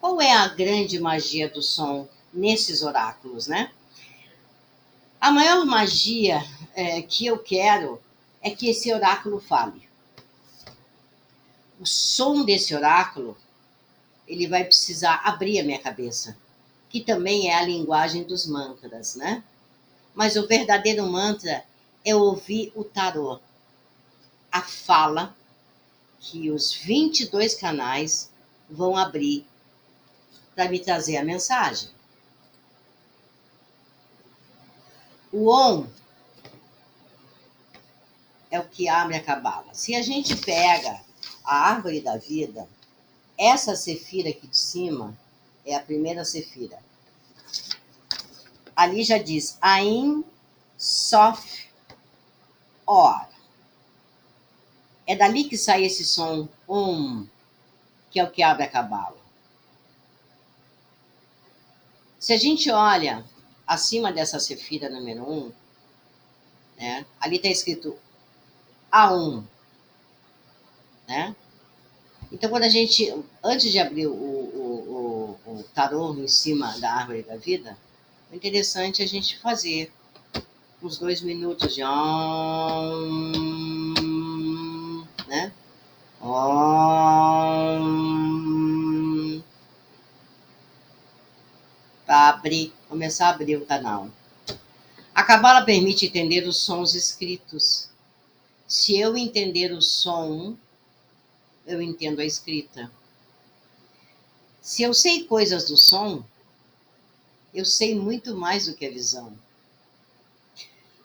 Qual é a grande magia do som nesses oráculos, né? A maior magia que eu quero é que esse oráculo fale. O som desse oráculo, ele vai precisar abrir a minha cabeça, que também é a linguagem dos mantras, né? Mas o verdadeiro mantra é ouvir o tarô, a fala que os 22 canais vão abrir para me trazer a mensagem. O Om é o que abre a cabala. Se a gente pega a árvore da vida, essa sefira aqui de cima é a primeira sefira. Ali já diz Ain Sof Or. É dali que sai esse som que é o que abre a cabala. Se a gente olha acima dessa sefira número 1, né, ali está escrito A1, né? Então, quando a gente, antes de abrir o tarô em cima da árvore da vida, é interessante a gente fazer uns 2 minutos de né? Para começar a abrir o canal. A cabala permite entender os sons escritos. Se eu entender o som, eu entendo a escrita. Se eu sei coisas do som, eu sei muito mais do que a visão.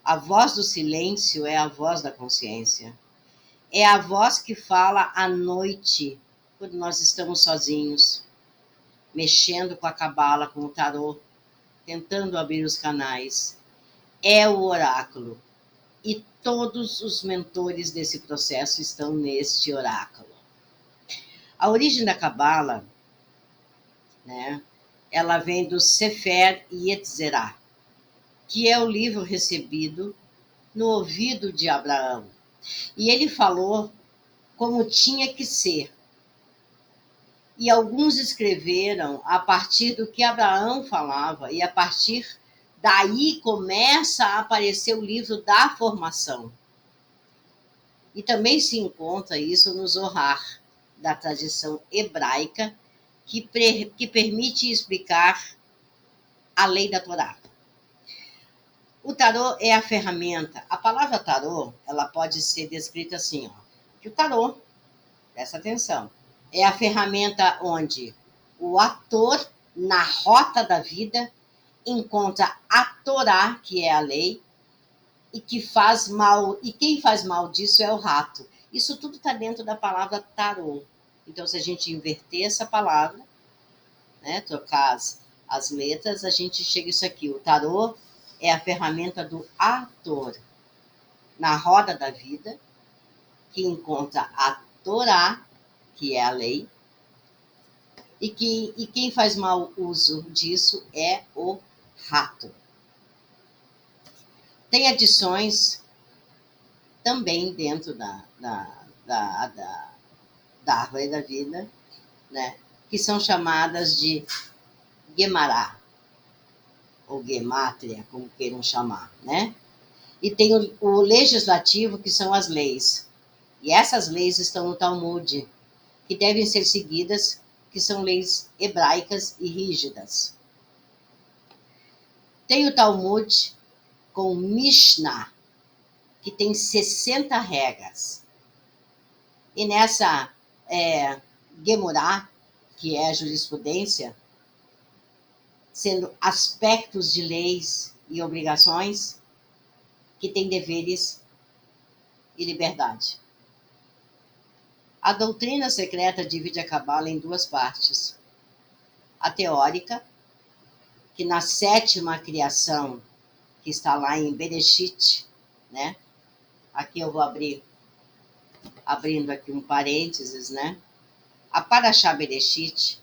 A voz do silêncio é a voz da consciência. É a voz que fala à noite, quando nós estamos sozinhos, mexendo com a cabala, com o tarô, tentando abrir os canais. É o oráculo. E todos os mentores desse processo estão neste oráculo. A origem da Cabala, né, ela vem do Sefer Yetzirah, que é o livro recebido no ouvido de Abraão. E ele falou como tinha que ser. E alguns escreveram a partir do que Abraão falava, e a partir daí começa a aparecer o livro da formação. E também se encontra isso no Zohar, da tradição hebraica, que permite explicar a lei da Torá. O tarô é a ferramenta. A palavra tarô, ela pode ser descrita assim, ó, que o tarô, presta atenção, é a ferramenta onde o ator, na rota da vida, encontra a Torá, que é a lei, e que faz mal, e quem faz mal disso é o rato. Isso tudo está dentro da palavra tarô. Então, se a gente inverter essa palavra, né, trocar as letras, a gente chega a isso aqui. O tarô é a ferramenta do ator na roda da vida, que encontra a Torá, que é a lei, e quem faz mau uso disso é o rato. Tem adições também dentro da árvore da vida, né, que são chamadas de Gemará, ou Gemátria, como queiram chamar, né? E tem o legislativo, que são as leis. E essas leis estão no Talmud, que devem ser seguidas, que são leis hebraicas e rígidas. Tem o Talmud com Mishnah, que tem 60 regras. E nessa Gemurá, que é a jurisprudência, sendo aspectos de leis e obrigações, que tem deveres e liberdade. A doutrina secreta divide a Cabala em duas partes. A teórica, que na sétima criação, que está lá em Bereshit, né? Aqui eu vou abrindo aqui um parênteses, né? A Parashá Bereshit,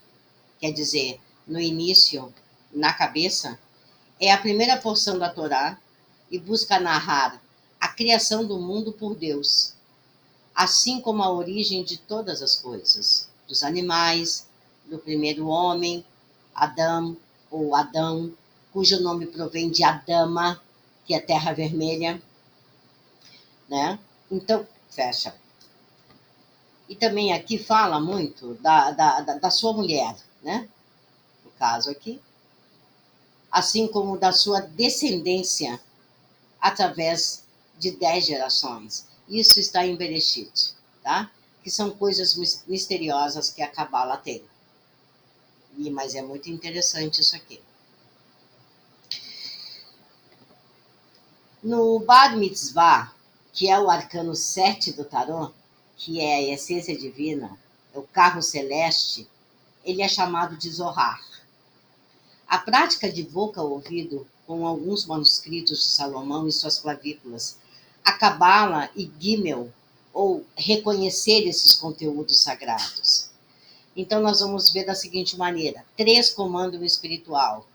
quer dizer, no início, na cabeça, é a primeira porção da Torá e busca narrar a criação do mundo por Deus, assim como a origem de todas as coisas, dos animais, do primeiro homem, Adão ou Adão, cujo nome provém de Adama, que é terra vermelha, né? Então, fecha. E também aqui fala muito da sua mulher, né? No caso aqui, assim como da sua descendência através de 10 gerações. Isso está em Bereshit, tá? Que são coisas misteriosas que a Cabala tem. Mas é muito interessante isso aqui. No Bar Mitzvah, que é o arcano 7 do tarô, que é a essência divina, é o carro celeste, ele é chamado de Zohar. A prática de boca a ouvido, com alguns manuscritos de Salomão em suas clavículas, a Cabala e Gimel, ou reconhecer esses conteúdos sagrados. Então, nós vamos ver da seguinte maneira: 3 comandam o espiritual.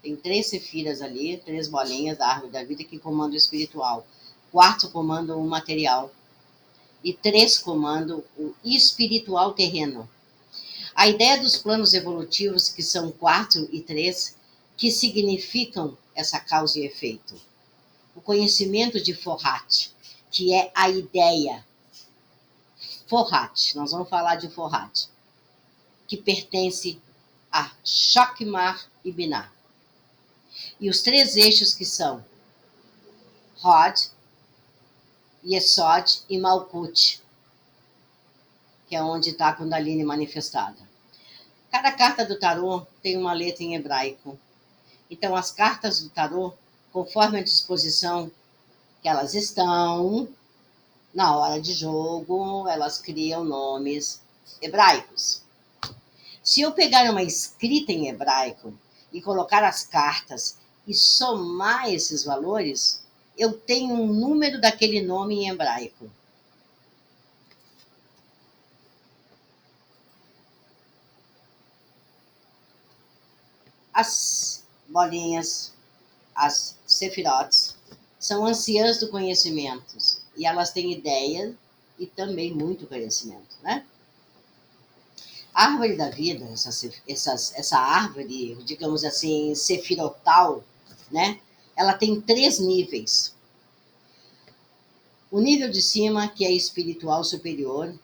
Tem 3 sefiras ali, 3 bolinhas da árvore da vida que comandam o espiritual. 4 comandam o material. E 3 comandam o espiritual terreno. A ideia dos planos evolutivos, que são 4 e 3, que significam essa causa e efeito. O conhecimento de Forrat, que é a ideia. Forrat, nós vamos falar de Forrat, que pertence a Shakmar e Binah. E os 3 eixos que são Hod, Yesod e Malkut, que é onde está a Kundalini manifestada. Cada carta do tarô tem uma letra em hebraico. Então, as cartas do tarô, conforme a disposição que elas estão, na hora de jogo, elas criam nomes hebraicos. Se eu pegar uma escrita em hebraico e colocar as cartas e somar esses valores, eu tenho um número daquele nome em hebraico. As bolinhas, as sefirotes, são anciãs do conhecimento e elas têm ideia e também muito conhecimento, né? A árvore da vida, essa árvore, digamos assim, sefirotal, né? Ela tem 3 níveis. O nível de cima, que é espiritual superior,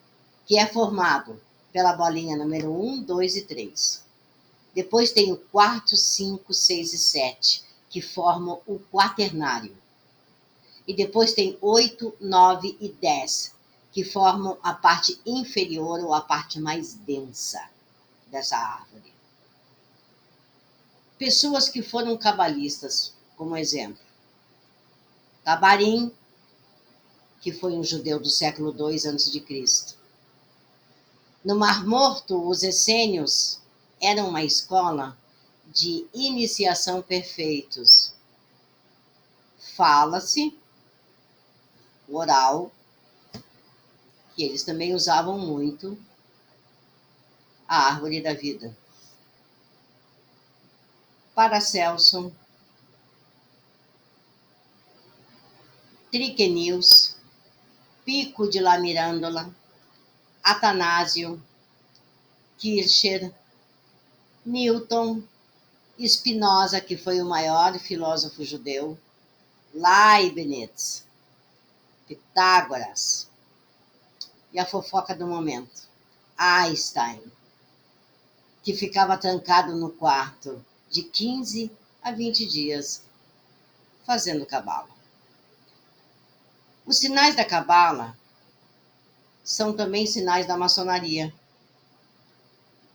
que é formado pela bolinha número 1, 2 e 3. Depois tem o 4, 5, 6 e 7, que formam o quaternário. E depois tem 8, 9 e 10, que formam a parte inferior ou a parte mais densa dessa árvore. Pessoas que foram cabalistas, como exemplo, Tabarim, que foi um judeu do século II a.C. No Mar Morto, os essênios eram uma escola de iniciação perfeitos. Fala-se, oral, que eles também usavam muito a árvore da vida. Paracelso, Triquenius, Pico de la Mirandola, Atanásio, Kircher, Newton, Spinoza, que foi o maior filósofo judeu, Leibniz, Pitágoras, e a fofoca do momento, Einstein, que ficava trancado no quarto de 15 a 20 dias fazendo cabala. Os sinais da cabala são também sinais da maçonaria,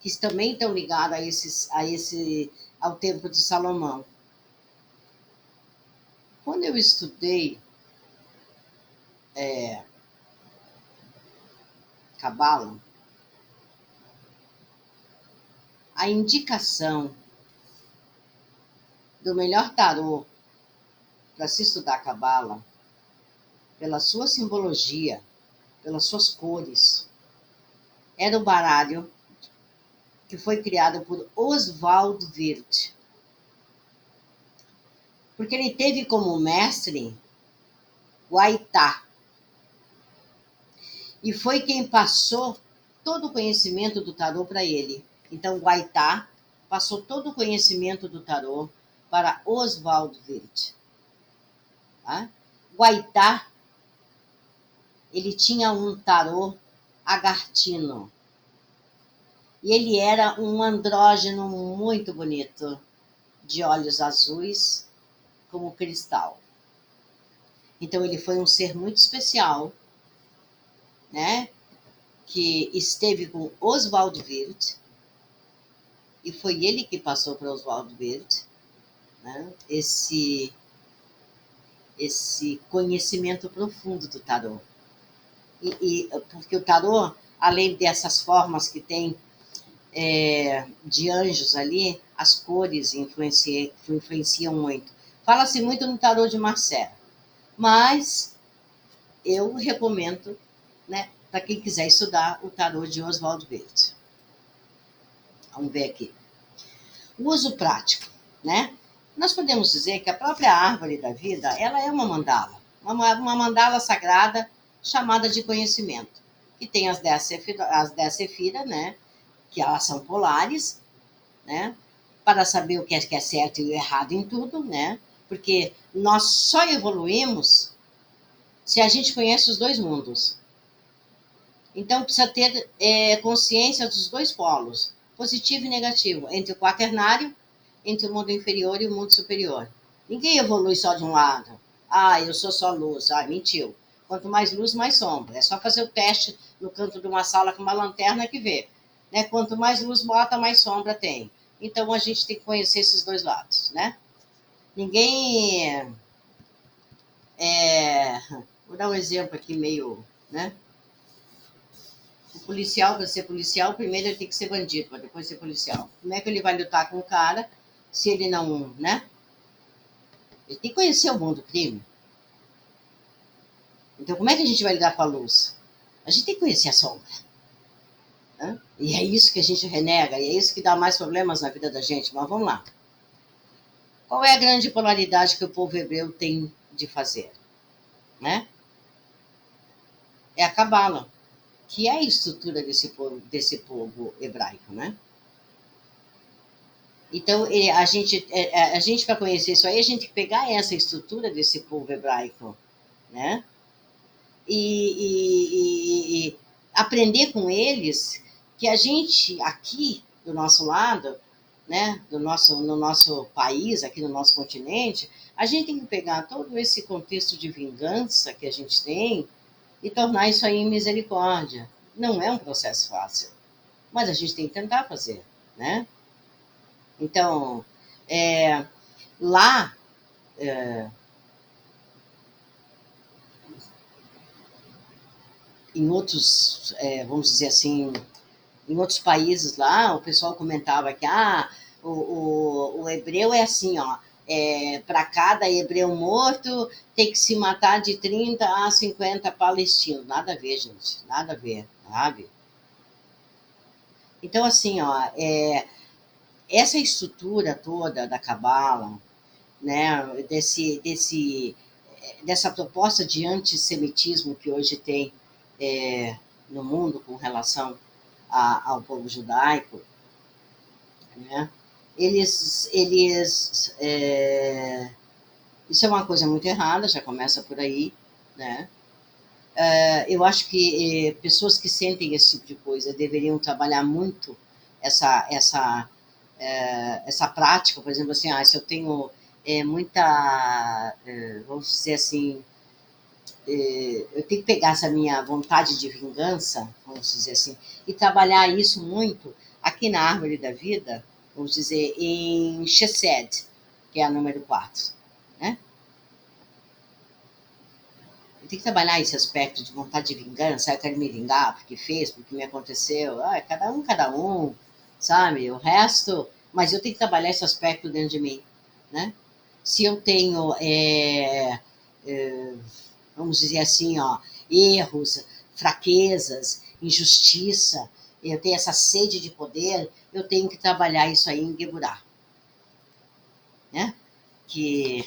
que também estão ligados ao Templo de Salomão. Quando eu estudei cabala, a indicação do melhor tarô para se estudar cabala, pela sua simbologia, pelas suas cores, era o baralho que foi criado por Oswald Wirth, porque ele teve como mestre Guaitá, e foi quem passou todo o conhecimento do tarô para ele. Então, Guaitá passou todo o conhecimento do tarô para Oswald Wirth. Tá? Guaitá, ele tinha um tarô agartino. E ele era um andrógeno muito bonito, de olhos azuis, como cristal. Então, ele foi um ser muito especial, né? Que esteve com Oswald Wirth, e foi ele que passou para Oswald Wirth, né? Esse conhecimento profundo do tarô. Porque o tarô, além dessas formas que tem de anjos ali, as cores influenciam muito. Fala-se muito no tarô de Marcel, mas eu recomendo, né, para quem quiser estudar o tarô de Oswald Wirth. Vamos ver aqui. O uso prático, né? Nós podemos dizer que a própria árvore da vida, ela é uma mandala, uma mandala sagrada chamada de conhecimento, que tem as 10 sefiras, né? Que elas são polares, né? Para saber o que é certo e o errado em tudo, né? Porque nós só evoluímos se a gente conhece os dois mundos. Então, precisa ter consciência dos dois polos, positivo e negativo, entre o quaternário, entre o mundo inferior e o mundo superior. Ninguém evolui só de um lado. Ah, eu sou só luz. Ah, mentiu. Quanto mais luz, mais sombra. É só fazer o teste no canto de uma sala com uma lanterna que vê. Né? Quanto mais luz bota, mais sombra tem. Então, a gente tem que conhecer esses dois lados, né? Ninguém... Vou dar um exemplo aqui meio... né? O policial, para ser policial, primeiro ele tem que ser bandido, para depois ser policial. Como é que ele vai lutar com o cara se ele não, né? Ele tem que conhecer o mundo do crime. Então, como é que a gente vai lidar com a luz? A gente tem que conhecer a sombra. Né? E é isso que a gente renega, e é isso que dá mais problemas na vida da gente. Mas vamos lá. Qual é a grande polaridade que o povo hebreu tem de fazer? Né? É a Cabala, que é a estrutura desse povo hebraico. Né? Então, a gente para conhecer isso aí, a gente tem que pegar essa estrutura desse povo hebraico, né? E aprender com eles que a gente aqui do nosso lado, né, no nosso país, aqui no nosso continente, a gente tem que pegar todo esse contexto de vingança que a gente tem e tornar isso aí em misericórdia. Não é um processo fácil, mas a gente tem que tentar fazer, né? Então, é, lá, é, em outros, vamos dizer assim, em outros países lá, o pessoal comentava que o hebreu é assim, ó, para cada hebreu morto tem que se matar de 30 a 50 palestinos. Nada a ver, gente, nada a ver, sabe? Então, assim, ó, essa estrutura toda da Cabala, né, dessa proposta de antissemitismo que hoje tem no mundo com relação ao povo judaico, né? Isso é uma coisa muito errada, já começa por aí, né? Eu acho que pessoas que sentem esse tipo de coisa deveriam trabalhar muito essa essa essa prática, por exemplo, assim, se eu tenho muita, vamos dizer assim, eu tenho que pegar essa minha vontade de vingança, vamos dizer assim, e trabalhar isso muito aqui na Árvore da Vida, vamos dizer, em Chesed, que é a número 4, né? Eu tenho que trabalhar esse aspecto de vontade de vingança, eu quero me vingar porque fez, porque me aconteceu, cada um, sabe? O resto, mas eu tenho que trabalhar esse aspecto dentro de mim, né? Se eu tenho é, vamos dizer assim, ó, erros, fraquezas, injustiça, eu tenho essa sede de poder, eu tenho que trabalhar isso aí em Geburah, né? Que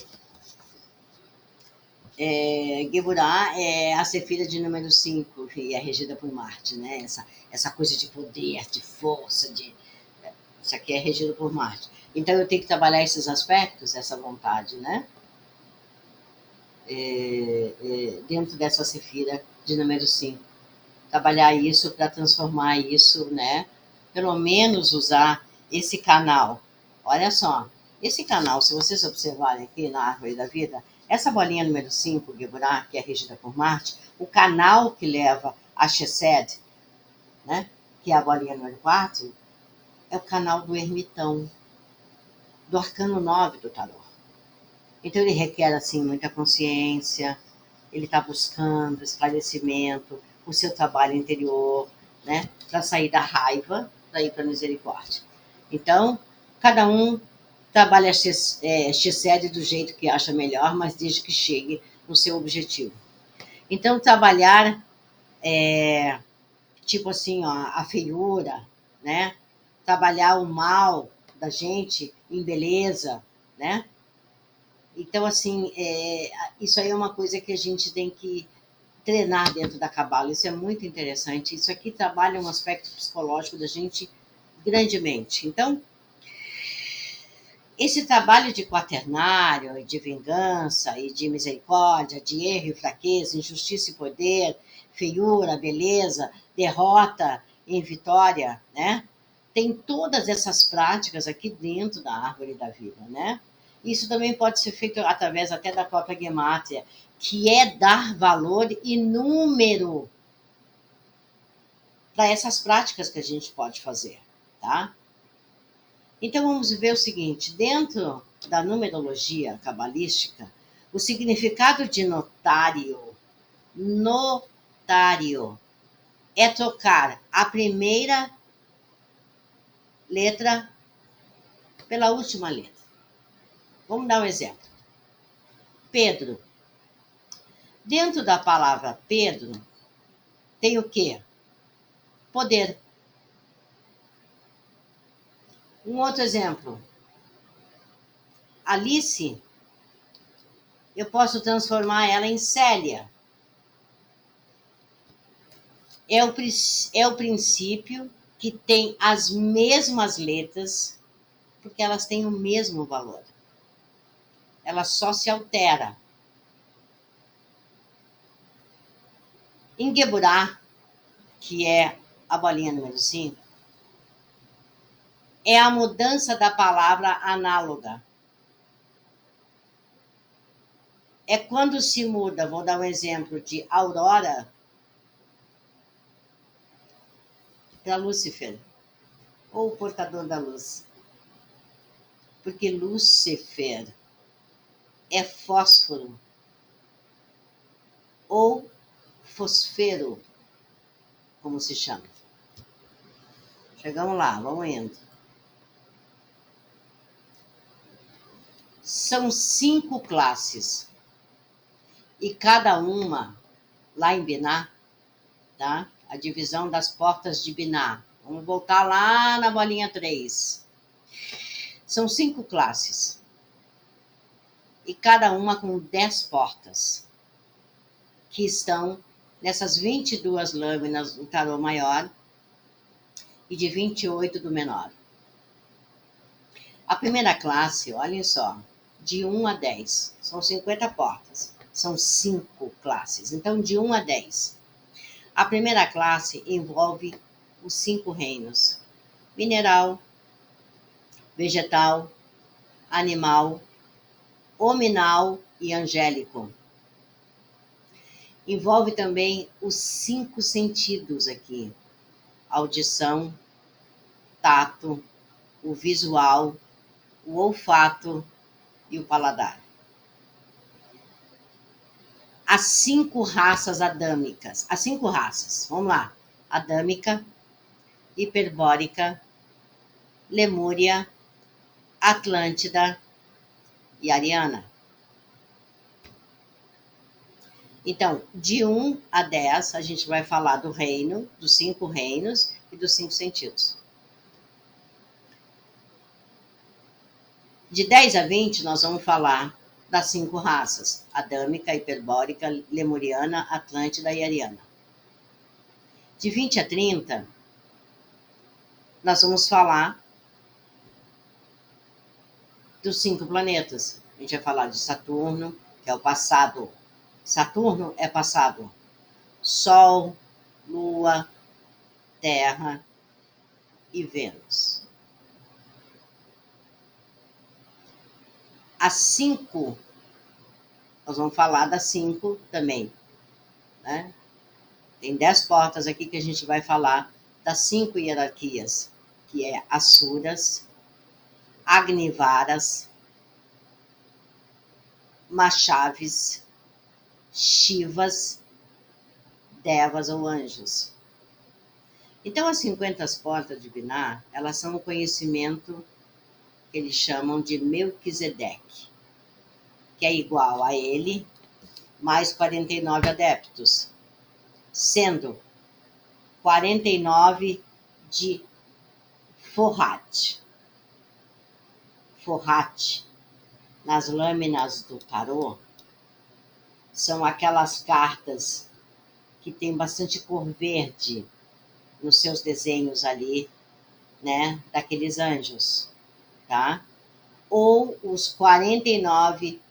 Geburah é a Sefira de número 5 e é regida por Marte, né? Essa coisa de poder, de força, isso aqui é regido por Marte. Então eu tenho que trabalhar esses aspectos, essa vontade, né? Dentro dessa Sefira de número 5, trabalhar isso para transformar isso, né? Pelo menos usar esse canal. Olha só, esse canal, se vocês observarem aqui na Árvore da Vida, essa bolinha número 5, Geburah, que é regida por Marte, o canal que leva a Chesed, né? Que é a bolinha número 4, é o canal do ermitão, do arcano 9 do tarô. Então ele requer assim muita consciência, ele está buscando esclarecimento, o seu trabalho interior, né, para sair da raiva, para ir para a misericórdia. Então, cada um trabalha X-Sede do jeito que acha melhor, mas desde que chegue no seu objetivo. Então, trabalhar, tipo assim, ó, a feiura, né? Trabalhar o mal da gente em beleza, né? Então, assim, isso aí é uma coisa que a gente tem que treinar dentro da cabala. Isso é muito interessante. Isso aqui trabalha um aspecto psicológico da gente grandemente. Então, esse trabalho de quaternário, de vingança e de misericórdia, de erro e fraqueza, injustiça e poder, feiura, beleza, derrota e vitória, né? Tem todas essas práticas aqui dentro da árvore da vida, né? Isso também pode ser feito através até da própria gematria, que é dar valor e número para essas práticas que a gente pode fazer, tá? Então vamos ver o seguinte: dentro da numerologia cabalística, o significado de notário é trocar a primeira letra pela última letra. Vamos dar um exemplo. Pedro. Dentro da palavra Pedro, tem o quê? Poder. Um outro exemplo. Alice, eu posso transformar ela em Célia. É o princípio que tem as mesmas letras, porque elas têm o mesmo valor. Ela só se altera. Ingeborá, que é a bolinha número 5, é a mudança da palavra análoga. É quando se muda, vou dar um exemplo de Aurora para Lúcifer, ou o portador da luz. Porque Lúcifer é fósforo ou fosfero, como se chama. Chegamos lá, vamos indo. São 5 classes. E cada uma, lá em Biná, tá? A divisão das portas de Biná. Vamos voltar lá na bolinha 3. São 5 classes. E cada uma com 10 portas, que estão nessas 22 lâminas do tarô maior e de 28 do menor. A primeira classe, olhem só, de 1 a 10, são 50 portas. São 5 classes, então de 1 a 10. A primeira classe envolve os 5 reinos: mineral, vegetal, animal, hominal e angélico. Envolve também os 5 sentidos aqui: audição, tato, o visual, o olfato e o paladar. As 5 raças adâmicas. As 5 raças, vamos lá: adâmica, hiperbórica, lemúria, atlântida e ariana. Então, de 1 a 10, a gente vai falar do reino, dos 5 reinos e dos 5 sentidos. De 10 a 20, nós vamos falar das 5 raças: adâmica, hiperbórica, lemuriana, atlântida e ariana. De 20 a 30, nós vamos falar dos 5 planetas. A gente vai falar de Saturno, que é o passado. Saturno é passado. Sol, Lua, Terra e Vênus. As 5, nós vamos falar das 5 também, né? Tem 10 portas aqui que a gente vai falar das 5 hierarquias, que é Asuras, Agnivaras, Machaves, Shivas, Devas ou anjos. Então, as 50 portas de Biná, elas são o conhecimento que eles chamam de Melquisedeque, que é igual a ele, mais 49 adeptos, sendo 49 de Forrat. Forrat, nas lâminas do tarô, são aquelas cartas que tem bastante cor verde nos seus desenhos ali, né, daqueles anjos, tá? Ou os 49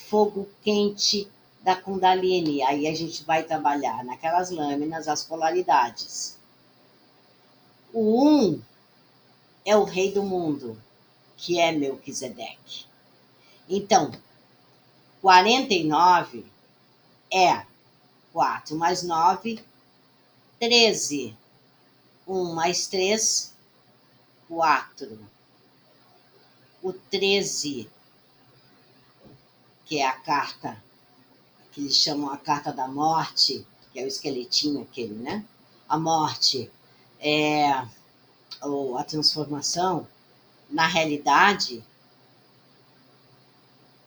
fogo quente da Kundalini. Aí a gente vai trabalhar naquelas lâminas as polaridades. O 1 é o rei do mundo, que é Melquisedeque. Então, 49 é 4 mais 9, 13. 1 mais 3, 4. O 13, que é a carta que eles chamam a carta da morte, que é o esqueletinho aquele, né? A morte ou a transformação, na realidade,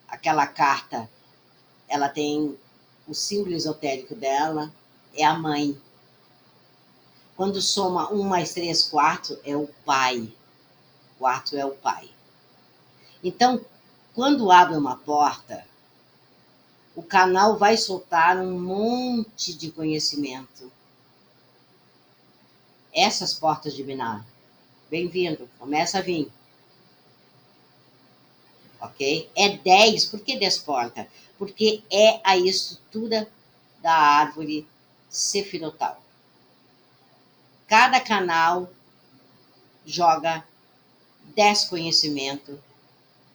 aquela carta, ela tem o símbolo esotérico dela é a mãe. Quando soma 1 mais 3, 4, é o pai. 4 é o pai. Então, quando abre uma porta, o canal vai soltar um monte de conhecimento. Essas portas de Binar, bem-vindo, começa a vir. Ok? É 10, por que 10 portas? Porque é a estrutura da árvore sefirotal. Cada canal joga 10 conhecimentos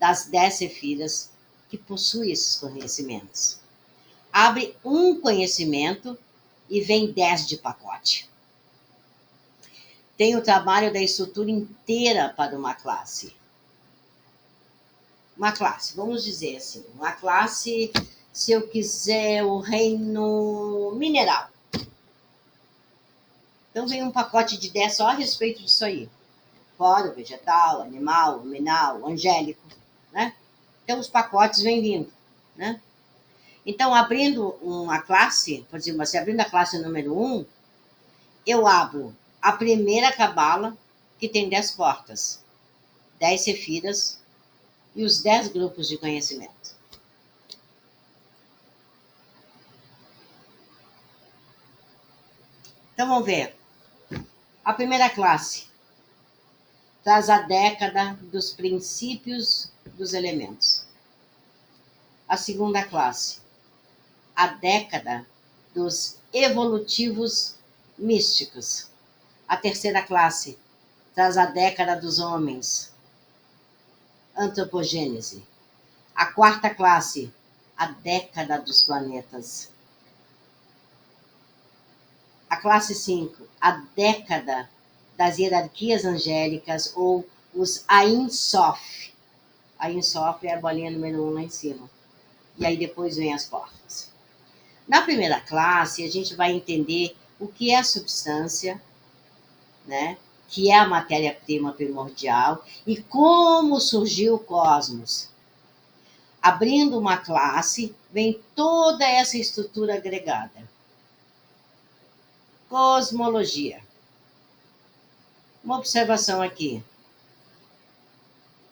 das 10 sefiras que possuem esses conhecimentos. Abre um conhecimento e vem 10 de pacote. Tem o trabalho da estrutura inteira para uma classe. Uma classe, vamos dizer assim, uma classe, se eu quiser o reino mineral. Então vem um pacote de 10 só a respeito disso aí. Fora o vegetal, animal, mineral, angélico, né? Então os pacotes vêm vindo, né? Então, abrindo uma classe, por exemplo, assim, abrindo a classe número 1, eu abro a primeira cabala, que tem 10 portas, 10 sefiras e os 10 grupos de conhecimento. Então, vamos ver. A primeira classe traz a década dos princípios dos elementos. A segunda classe, a década dos evolutivos místicos. A terceira classe traz a década dos homens, antropogênese. A quarta classe, a década dos planetas. A classe 5, a década das hierarquias angélicas ou os Ain Sof. Ain Sof é a bolinha número 1 lá em cima. E aí depois vem as portas. Na primeira classe, a gente vai entender o que é a substância, né? Que é a matéria-prima primordial e como surgiu o cosmos. Abrindo uma classe, vem toda essa estrutura agregada. Cosmologia. Uma observação aqui.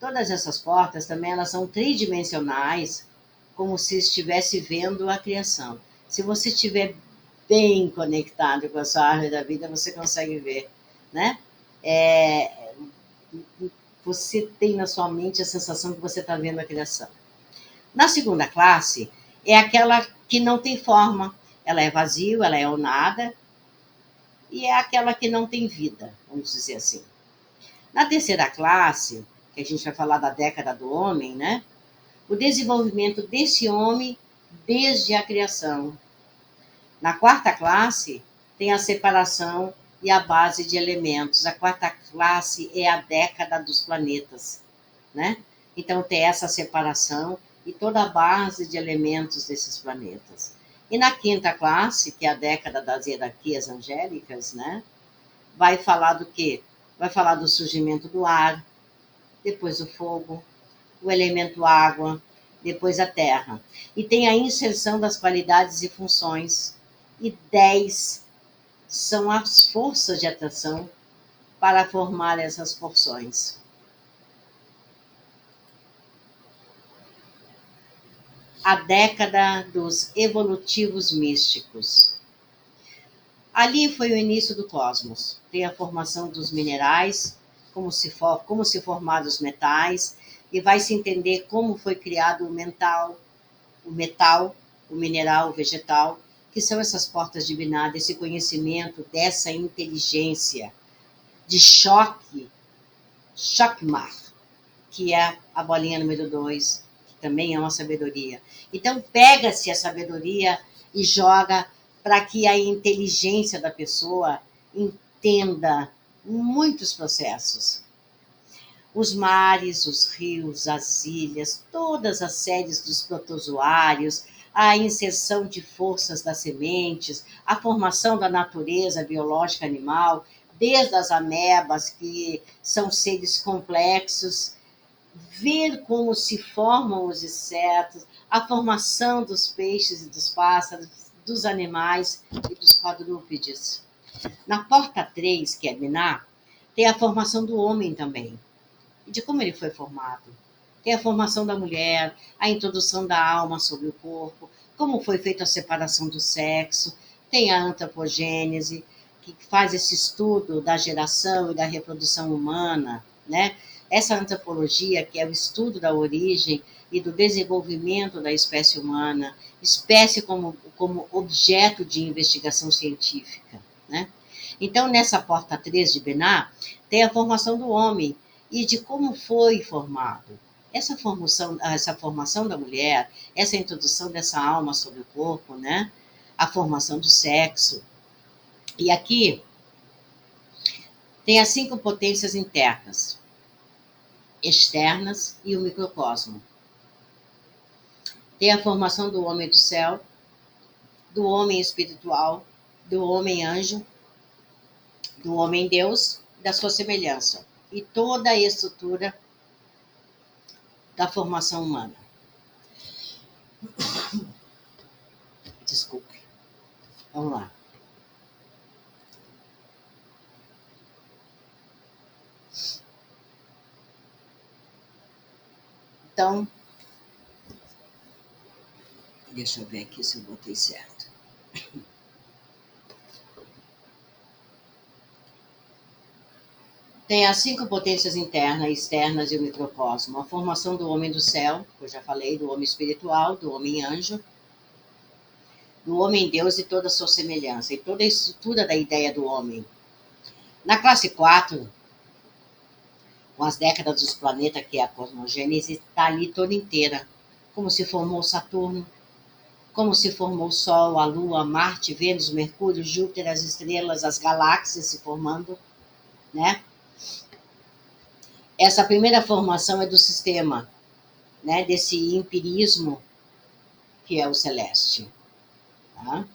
Todas essas portas também elas são tridimensionais, como se estivesse vendo a criação. Se você estiver bem conectado com a sua árvore da vida, você consegue ver, né? Você tem na sua mente a sensação que você está vendo a criação. Na segunda classe, é aquela que não tem forma. Ela é vazio, ela é o nada, e é aquela que não tem vida, vamos dizer assim. Na terceira classe, que a gente vai falar da década do homem, né? O desenvolvimento desse homem desde a criação. Na quarta classe, tem a separação e a base de elementos. A quarta classe é a década dos planetas, né? Então, tem essa separação e toda a base de elementos desses planetas. E na quinta classe, que é a década das hierarquias angélicas, né? Vai falar do quê? Vai falar do surgimento do ar, depois do fogo, o elemento água, depois a terra. E tem a inserção das qualidades e funções. E 10 são as forças de atração para formar essas porções. A década dos evolutivos místicos. Ali foi o início do cosmos. Tem a formação dos minerais, como se formaram os metais, e vai se entender como foi criado o metal, o mineral, o vegetal, que são essas portas de Binah, esse conhecimento, dessa inteligência, de Chokmah, que é a bolinha número 2, que também é uma sabedoria. Então, pega-se a sabedoria e joga para que a inteligência da pessoa entenda muitos processos. Os mares, os rios, as ilhas, todas as séries dos protozoários, a inserção de forças das sementes, a formação da natureza biológica animal, desde as amebas, que são seres complexos, ver como se formam os insetos, a formação dos peixes e dos pássaros, dos animais e dos quadrúpedes. Na porta 3, que é Binah, tem a formação do homem também, e de como ele foi formado. Tem a formação da mulher, a introdução da alma sobre o corpo, como foi feita a separação do sexo, tem a antropogênese, que faz esse estudo da geração e da reprodução humana, né? Essa antropologia, que é o estudo da origem e do desenvolvimento da espécie humana, espécie como objeto de investigação científica, né? Então, nessa porta 3 de Bená, tem a formação do homem e de como foi formado. Essa formação da mulher, essa introdução dessa alma sobre o corpo, né? A formação do sexo. E aqui tem as 5 potências internas, externas e o microcosmo. Tem a formação do homem do céu, do homem espiritual, do homem anjo, do homem Deus, da sua semelhança. E toda a estrutura da formação humana. Desculpe. Vamos lá. Então, deixa eu ver aqui se eu botei certo. Tem as 5 potências internas, externas e o microcosmo. A formação do homem do céu, que eu já falei, do homem espiritual, do homem anjo, do homem Deus e toda a sua semelhança, e toda a estrutura da ideia do homem. Na classe 4, com as décadas dos planetas, que é a cosmogênese, está ali toda inteira. Como se formou Saturno, como se formou o Sol, a Lua, Marte, Vênus, Mercúrio, Júpiter, as estrelas, as galáxias se formando, né? Essa primeira formação é do sistema, né? Desse empirismo que é o celeste. Tá?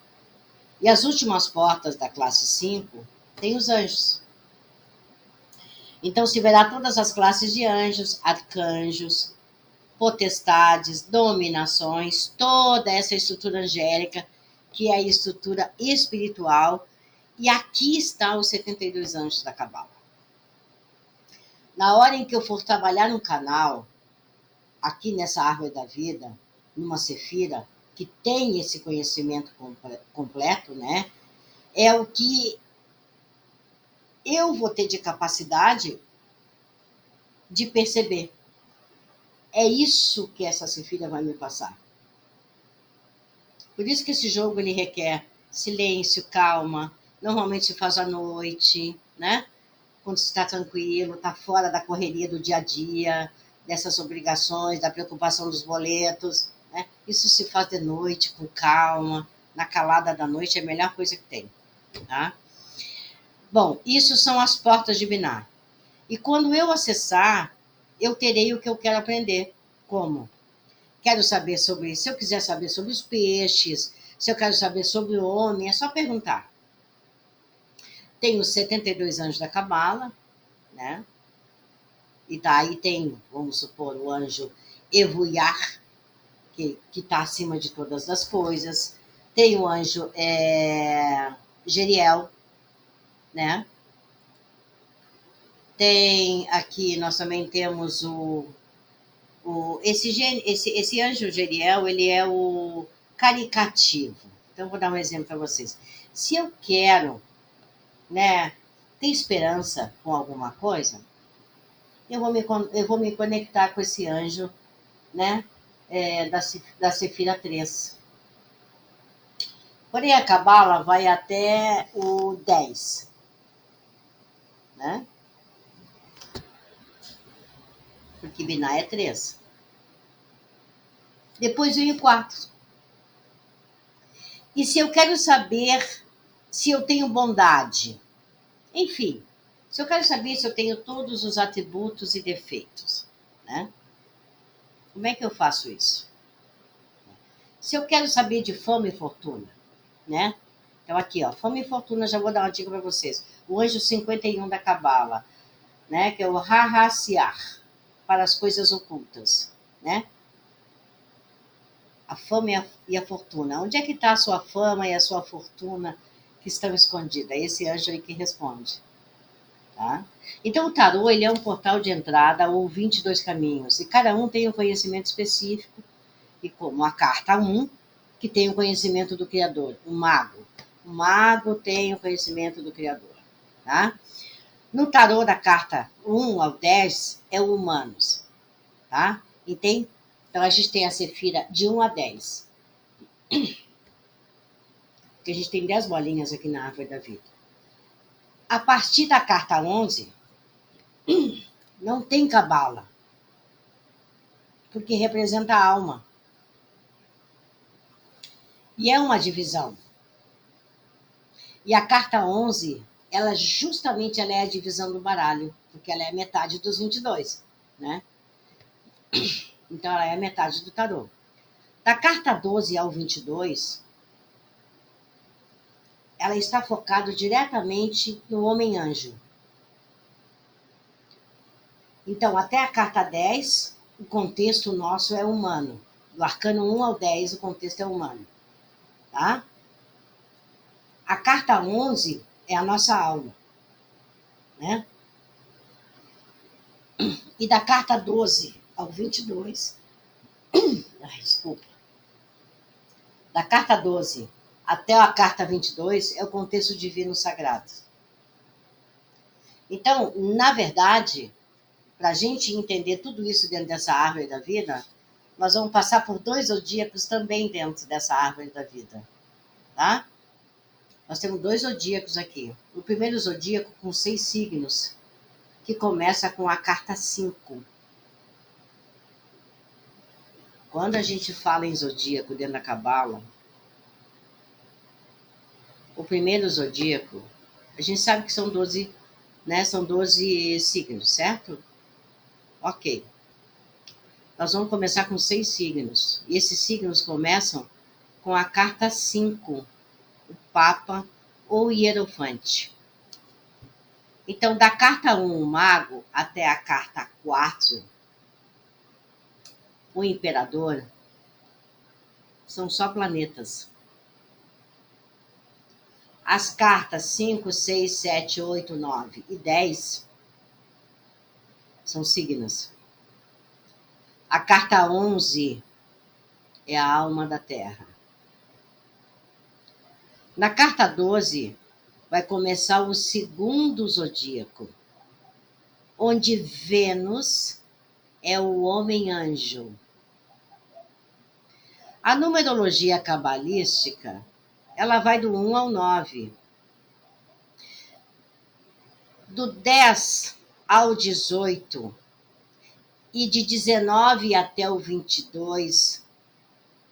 E as últimas portas da classe 5 tem os anjos. Então se verá todas as classes de anjos, arcanjos, potestades, dominações, toda essa estrutura angélica, que é a estrutura espiritual. E aqui está os 72 anjos da Cabala. Na hora em que eu for trabalhar no canal, aqui nessa árvore da vida, numa sefira, que tem esse conhecimento completo, né? É o que eu vou ter de capacidade de perceber. É isso que essa sefira vai me passar. Por isso que esse jogo ele requer silêncio, calma. Normalmente se faz à noite, né? Quando você está tranquilo, está fora da correria do dia a dia, dessas obrigações, da preocupação dos boletos, né? Isso se faz de noite, com calma, na calada da noite, é a melhor coisa que tem, tá? Bom, isso são as portas de Binar. E quando eu acessar, eu terei o que eu quero aprender. Como? Quero saber sobre, se eu quiser saber sobre os peixes, se eu quero saber sobre o homem, é só perguntar. Tem os 72 anjos da Cabala, né? E daí tem, vamos supor, o anjo Evuyar, que está acima de todas as coisas. Tem o anjo Geriel, né? Tem aqui, nós também temos esse anjo Geriel, ele é o caricativo. Então, vou dar um exemplo para vocês. Se eu quero, né, ter esperança com alguma coisa, eu vou me conectar com esse anjo, né, da Sefira 3. Porém, a Cabala vai até o 10, né? Porque Biná é 3. Depois vem o 4. E se eu quero saber se eu tenho bondade, enfim, se eu quero saber se eu tenho todos os atributos e defeitos, né? Como é que eu faço isso? Se eu quero saber de fama e fortuna, né? Então aqui, ó, fama e fortuna, já vou dar uma dica para vocês. O anjo 51 da Cabala, né? Que é o Rahaciar, para as coisas ocultas, né? A fama e a fortuna. Onde é que está a sua fama e a sua fortuna que estão escondidas? É esse anjo aí que responde. Tá? Então, o tarô ele é um portal de entrada ou 22 caminhos. E cada um tem um conhecimento específico. E como a carta 1, que tem o conhecimento do Criador. O mago. O mago tem o conhecimento do Criador. Tá? No tarô da carta 1 ao 10 é o humanos. Tá? Então, a gente tem a Sefira de 1 a 10. Porque a gente tem 10 bolinhas aqui na árvore da vida. A partir da carta 11, não tem cabala, porque representa a alma. E é uma divisão. E a carta 11, ela justamente ela é a divisão do baralho, porque ela é metade dos 22, né? Então, ela é a metade do tarô. Da carta 12 ao 22, ela está focada diretamente no homem-anjo. Então, até a carta 10, o contexto nosso é humano. Do arcano 1 ao 10, o contexto é humano. Tá? A carta 11 é a nossa alma. Né? E da carta 12 ao 22... desculpa. Da carta 12 até a carta 22 é o contexto divino sagrado. Então, na verdade, para a gente entender tudo isso dentro dessa árvore da vida, nós vamos passar por 2 zodíacos também dentro dessa árvore da vida. Tá? Nós temos 2 zodíacos aqui. O primeiro zodíaco com 6 signos, que começa com a carta 5. Quando a gente fala em zodíaco dentro da Cabala, o primeiro zodíaco, a gente sabe que são 12, né? São 12 signos, certo? Ok. Nós vamos começar com 6 signos. E esses signos começam com a carta 5, o Papa ou Hierofante. Então, da carta 1, o Mago, até a carta 4, o Imperador, são só planetas. As cartas 5, 6, 7, 8, 9 e 10 são signos. A carta 11 é a alma da Terra. Na carta 12 vai começar o segundo zodíaco, onde Vênus é o homem-anjo. A numerologia cabalística, ela vai do 1 ao 9. Do 10 ao 18 e de 19 até o 22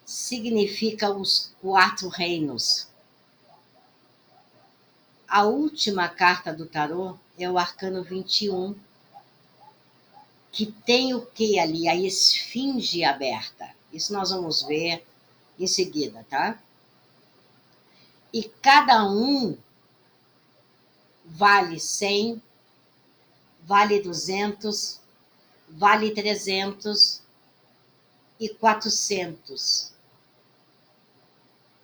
significa os 4 reinos. A última carta do tarô é o arcano 21, que tem o que ali? A esfinge aberta. Isso nós vamos ver em seguida, tá? E cada um vale 100, vale 200, vale 300 e 400,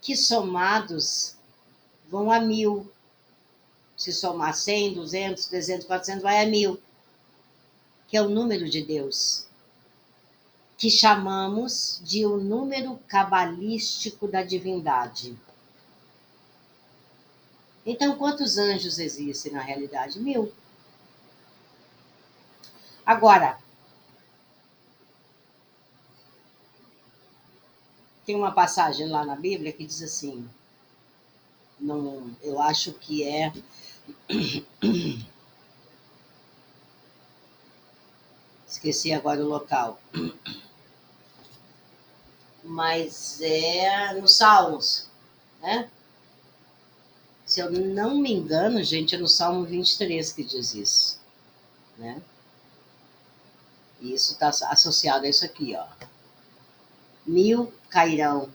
que somados vão a 1000. Se somar 100, 200, 300, 400, vai a 1000, que é o número de Deus, que chamamos de o número cabalístico da divindade. Então, quantos anjos existem na realidade? 1000. Agora, tem uma passagem lá na Bíblia que diz assim, não, eu acho que é... Esqueci agora o local. Mas é no Salmos, né? Se eu não me engano, gente, é no Salmo 23 que diz isso, né? E isso está associado a isso aqui, ó. 1000 cairão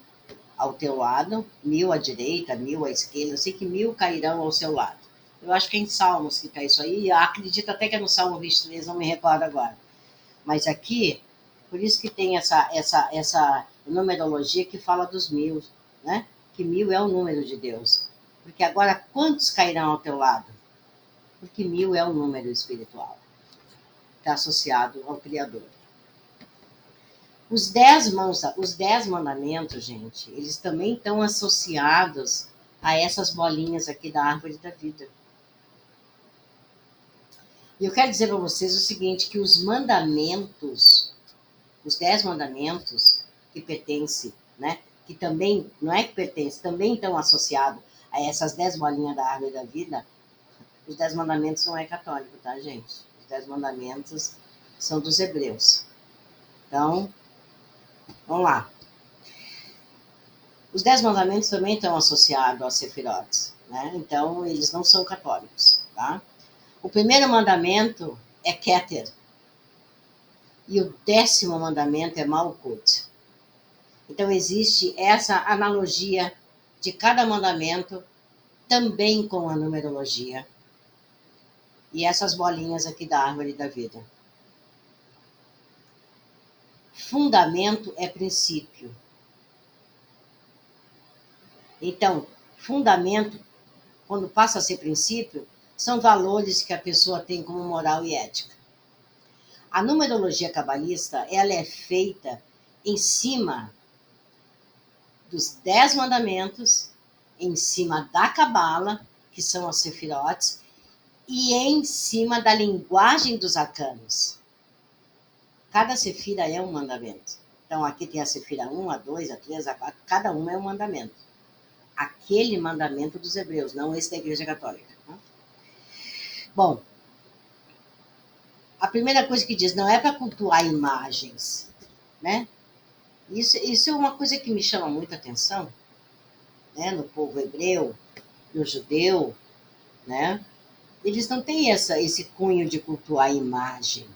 ao teu lado, 1000 à direita, 1000 à esquerda, eu sei que 1000 cairão ao seu lado. Eu acho que é em Salmos que está isso aí, eu acredito até que é no Salmo 23, não me recordo agora. Mas aqui, por isso que tem essa numerologia que fala dos 1000, né? Que 1000 é o número de Deus. Porque agora, quantos cairão ao teu lado? Porque 1000 é o número espiritual. Está associado ao Criador. Os 10 mandamentos, gente, eles também estão associados a essas bolinhas aqui da árvore da vida. E eu quero dizer para vocês o seguinte, que os 10 mandamentos que pertencem, né? Que também, não é que pertencem, também estão associados a essas 10 bolinhas da árvore da vida. Os 10 mandamentos não é católico, tá, gente? Os 10 mandamentos são dos hebreus. Então, vamos lá. Os 10 mandamentos também estão associados aos sefirotes, né? Então, eles não são católicos, tá? O primeiro mandamento é Keter. E o 10º mandamento é Malkut. Então, existe essa analogia de cada mandamento também com a numerologia. E essas bolinhas aqui da árvore da vida. Fundamento é princípio. Então, fundamento, quando passa a ser princípio, são valores que a pessoa tem como moral e ética. A numerologia cabalista, ela é feita em cima dos 10 mandamentos, em cima da cabala, que são as sefirotes, e em cima da linguagem dos arcanos. Cada sefira é um mandamento. Então, aqui tem a sefira 1, a 2, a 3, a 4, cada uma é um mandamento. Aquele mandamento dos hebreus, não esse da Igreja Católica. Bom, a primeira coisa que diz, não é para cultuar imagens, né? Isso é uma coisa que me chama muita atenção, né? No povo hebreu, no judeu, né? Eles não têm esse cunho de cultuar a imagem.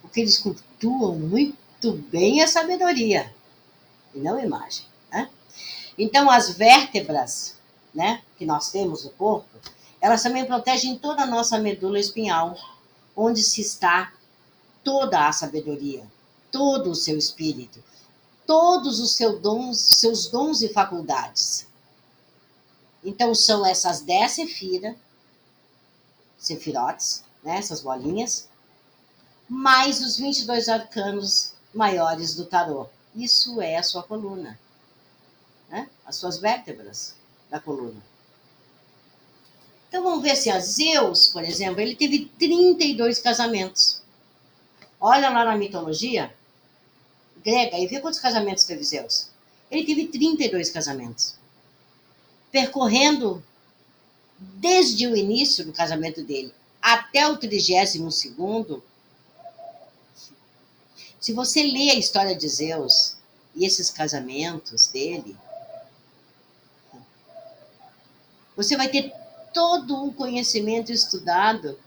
O que eles cultuam muito bem é a sabedoria, e não a imagem, né? Então, as vértebras, né, que nós temos no corpo, elas também protegem toda a nossa medula espinhal, onde se está toda a sabedoria, todo o seu espírito, todos os seus dons e faculdades. Então, são essas 10 sefirotes, né, essas bolinhas, mais os 22 arcanos maiores do tarô. Isso é a sua coluna, né? As suas vértebras da coluna. Então, vamos ver assim, Zeus, por exemplo, ele teve 32 casamentos. Olha lá na mitologia grega e vê quantos casamentos teve Zeus. Ele teve 32 casamentos. Percorrendo desde o início do casamento dele até o 32º. Se você lê a história de Zeus e esses casamentos dele, você vai ter todo um conhecimento estudado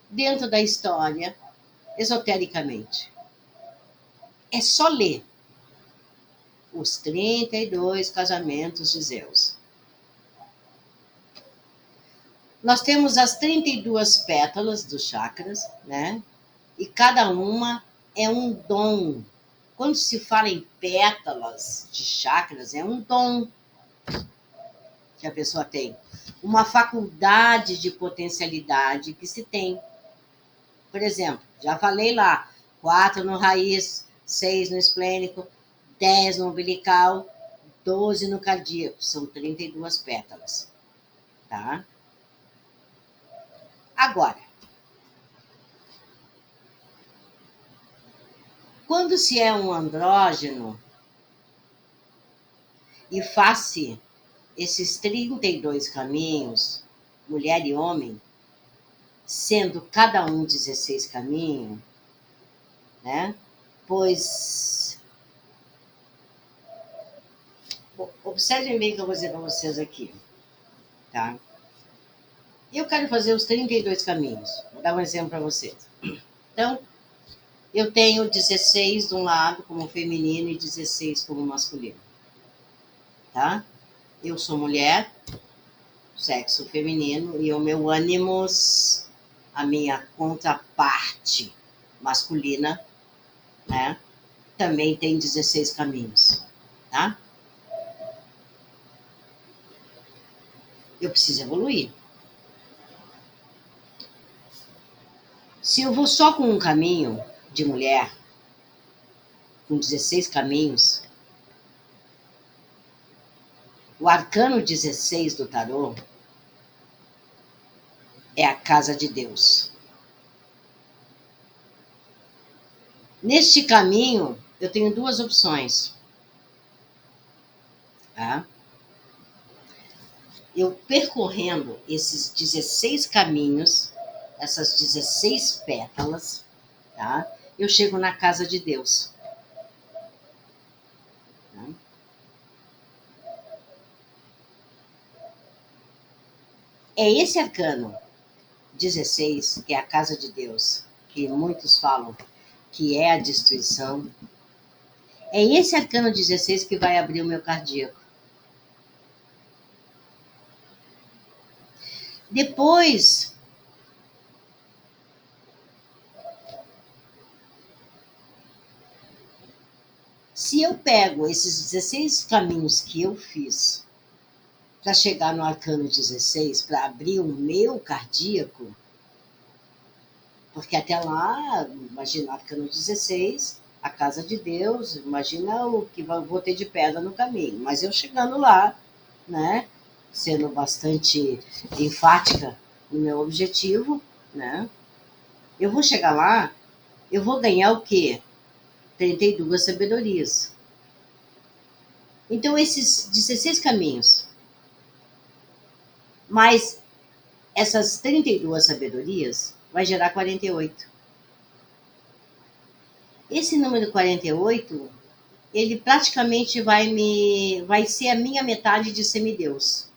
dentro da história, esotericamente. É só ler os 32 casamentos de Zeus. Nós temos as 32 pétalas dos chakras, né? E cada uma é um dom. Quando se fala em pétalas de chakras, é um dom que a pessoa tem. Uma faculdade de potencialidade que se tem. Por exemplo, já falei lá, 4 no raiz, 6 no esplênico, 10 no umbilical, 12 no cardíaco. São 32 pétalas. Tá? Agora, quando se é um andrógeno e faz-se esses 32 caminhos, mulher e homem, sendo cada um 16 caminhos, né? Pois, observem bem o que eu vou dizer para vocês aqui, tá? Eu quero fazer os 32 caminhos. Vou dar um exemplo para vocês. Então, eu tenho 16 de um lado como feminino e 16 como masculino, tá? Eu sou mulher, sexo feminino, e o meu ânimos, a minha contraparte masculina, né? também tem 16 caminhos, tá? Eu preciso evoluir. Se eu vou só com um caminho de mulher, com 16 caminhos, o arcano 16 do tarô é a casa de Deus. Neste caminho, eu tenho duas opções. Tá? Eu percorrendo esses 16 caminhos, essas 16 pétalas, tá? Eu chego na casa de Deus. Tá? É esse arcano 16, que é a casa de Deus, que muitos falam que é a destruição. É esse arcano 16 que vai abrir o meu cardíaco. Depois, se eu pego esses 16 caminhos que eu fiz para chegar no arcano 16, para abrir o meu cardíaco, porque até lá, imagina o arcano 16, a casa de Deus, imagina o que vou ter de pedra no caminho. Mas eu chegando lá, né, sendo bastante enfática no meu objetivo, né, eu vou chegar lá, eu vou ganhar o quê? 32 sabedorias. Então, esses 16 caminhos, mais essas 32 sabedorias, vai gerar 48. Esse número 48, ele praticamente vai ser a minha metade de semideus.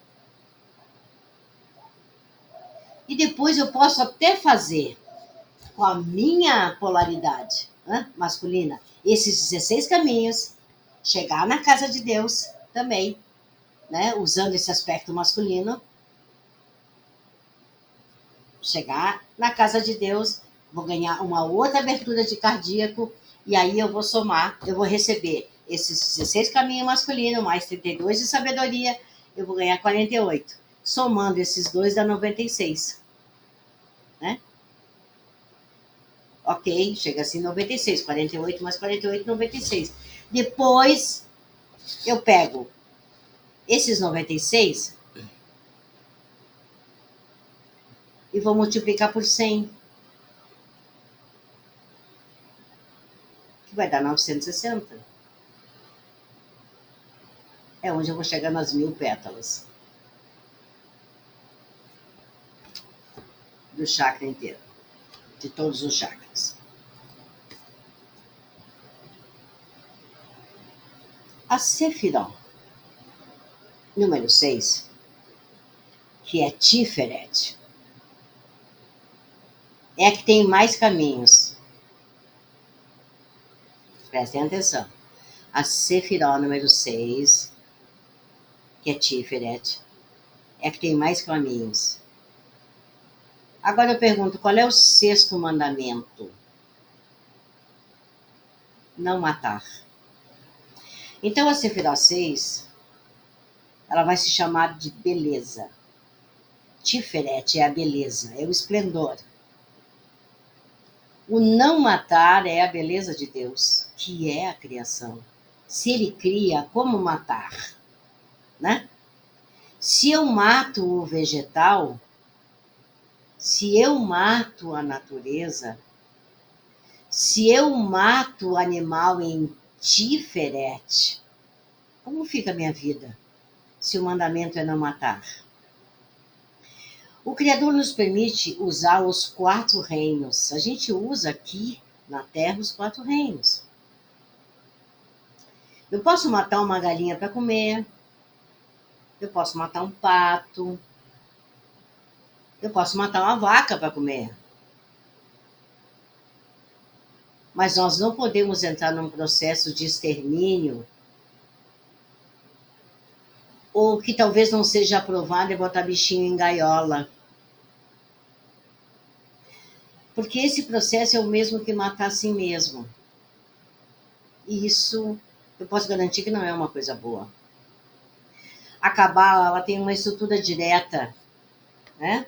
E depois eu posso até fazer com a minha polaridade, né, masculina, esses 16 caminhos, chegar na casa de Deus também, né, usando esse aspecto masculino, chegar na casa de Deus, vou ganhar uma outra abertura de cardíaco, e aí eu vou somar, eu vou receber esses 16 caminhos masculinos, mais 32 de sabedoria, eu vou ganhar 48. Somando esses dois dá 96. Né? Ok, chega assim 96. 48 mais 48, 96. Depois eu pego esses 96 e vou multiplicar por 100, que vai dar 960. É onde eu vou chegar nas 1000 pétalas do chakra inteiro, de todos os chakras. A Sefirot, número 6, que é Tiferet, é a que tem mais caminhos. Prestem atenção. A Sefirot número 6, que é Tiferet, é a que tem mais caminhos. Agora eu pergunto, qual é o sexto mandamento? Não matar. Então a Sefirot 6, ela vai se chamar de beleza. Tiferet é a beleza, é o esplendor. O não matar é a beleza de Deus, que é a criação. Se ele cria, como matar? Né? Se eu mato o vegetal, se eu mato a natureza, se eu mato o animal em Tiferet, como fica a minha vida? Se o mandamento é não matar. O Criador nos permite usar os 4 reinos. A gente usa aqui na Terra os 4 reinos. Eu posso matar uma galinha para comer, eu posso matar um pato, eu posso matar uma vaca para comer. Mas nós não podemos entrar num processo de extermínio ou que talvez não seja aprovado é botar bichinho em gaiola. Porque esse processo é o mesmo que matar a si mesmo. E isso eu posso garantir que não é uma coisa boa. A Cabala, ela tem uma estrutura direta, né?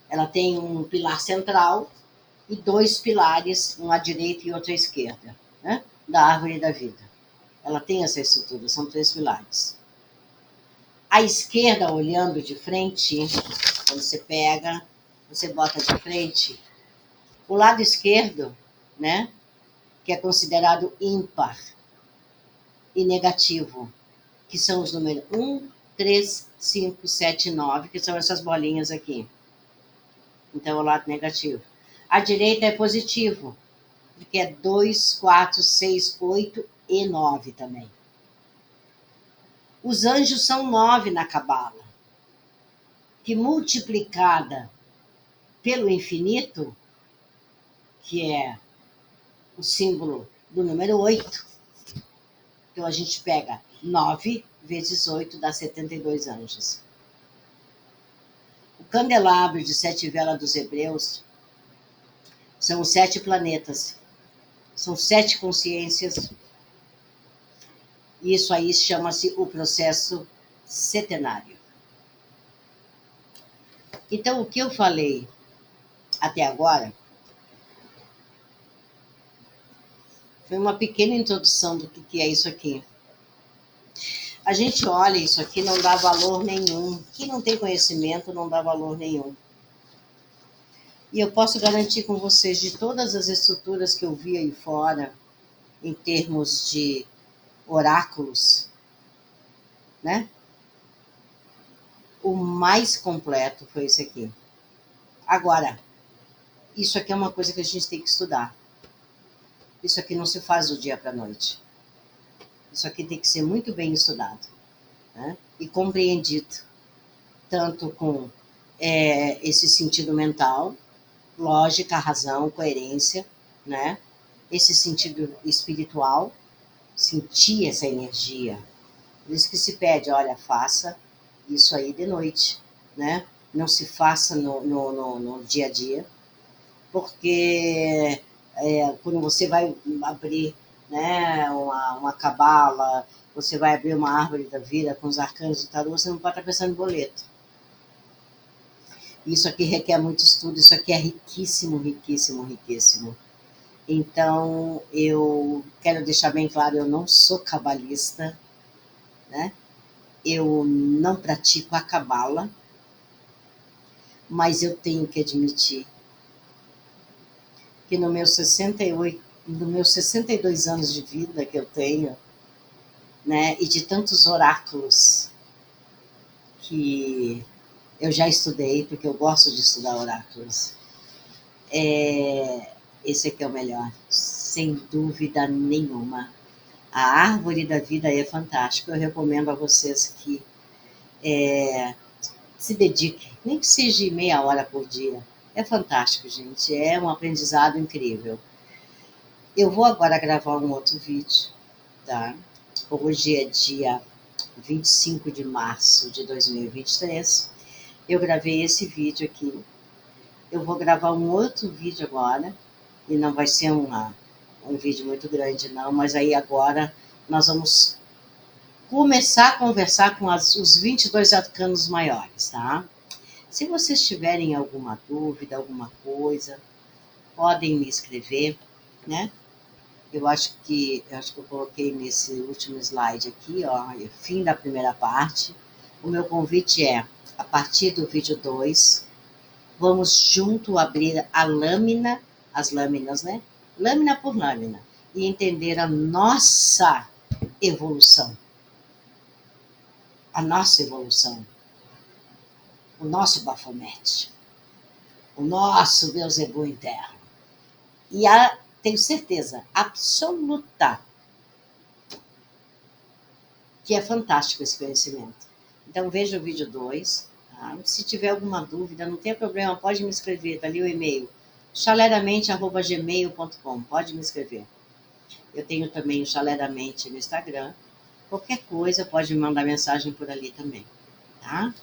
Ela tem um pilar central e dois pilares, um à direita e outro à esquerda, né? Da árvore da vida. Ela tem essa estrutura, são três pilares. À esquerda, olhando de frente, quando você pega, você bota de frente, o lado esquerdo, né? Que é considerado ímpar e negativo, que são os números 1, 3, 5, 7 e 9, que são essas bolinhas aqui. Então, é o lado negativo. A direita é positivo, que é 2, 4, 6, 8 e 9 também. Os anjos são 9 na Cabala, que multiplicada pelo infinito, que é o símbolo do número 8, então a gente pega 9 vezes 8 dá 72 anjos. O candelabro de 7 velas dos hebreus são os 7 planetas, são 7 consciências. Isso aí chama-se o processo setenário. Então, o que eu falei até agora foi uma pequena introdução do que é isso aqui. A gente olha isso aqui, não dá valor nenhum. Quem não tem conhecimento não dá valor nenhum. E eu posso garantir com vocês, de todas as estruturas que eu vi aí fora, em termos de oráculos, né? O mais completo foi esse aqui. Agora, isso aqui é uma coisa que a gente tem que estudar. Isso aqui não se faz do dia para a noite. Isso aqui tem que ser muito bem estudado, né? E compreendido, tanto com esse sentido mental, lógica, razão, coerência, né? Esse sentido espiritual, sentir essa energia. Por isso que se pede, olha, faça isso aí de noite, né? Não se faça no dia a dia, porque quando você vai abrir, né, uma cabala, você vai abrir uma árvore da vida com os arcanos do tarô, você não pode estar pensando em boleto. Isso aqui requer muito estudo, isso aqui é riquíssimo, riquíssimo, riquíssimo. Então, eu quero deixar bem claro, eu não sou cabalista, né? Eu não pratico a cabala, mas eu tenho que admitir que nos meus 62 anos de vida que eu tenho, né, e de tantos oráculos que eu já estudei, porque eu gosto de estudar oráculos, esse aqui é o melhor, sem dúvida nenhuma. A árvore da vida é fantástica. Eu recomendo a vocês que se dediquem, nem que seja meia hora por dia. É fantástico, gente. É um aprendizado incrível. Eu vou agora gravar um outro vídeo, tá? Hoje é dia 25 de março de 2023. Eu gravei esse vídeo aqui. Eu vou gravar um outro vídeo agora, e não vai ser um vídeo muito grande, não, mas aí agora nós vamos começar a conversar com os 22 arcanos maiores, tá? Se vocês tiverem alguma dúvida, alguma coisa, podem me escrever, né? Eu acho que eu coloquei nesse último slide aqui, ó, fim da primeira parte. O meu convite é, a partir do vídeo 2, vamos junto abrir a lâmina, as lâminas, né? Lâmina por lâmina, e entender a nossa evolução. A nossa evolução. O nosso Baphomet. O nosso Beelzebub interno. E tenho certeza absoluta que é fantástico esse conhecimento. Então veja o vídeo 2. Tá? Se tiver alguma dúvida, não tem problema, pode me escrever, tá ali o e-mail, chaleramente@gmail.com, pode me escrever. Eu tenho também o Chaleramente no Instagram. Qualquer coisa pode me mandar mensagem por ali também, tá?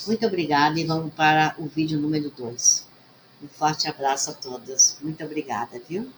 Muito obrigada e vamos para o vídeo número 2. Um forte abraço a todas. Muito obrigada, viu?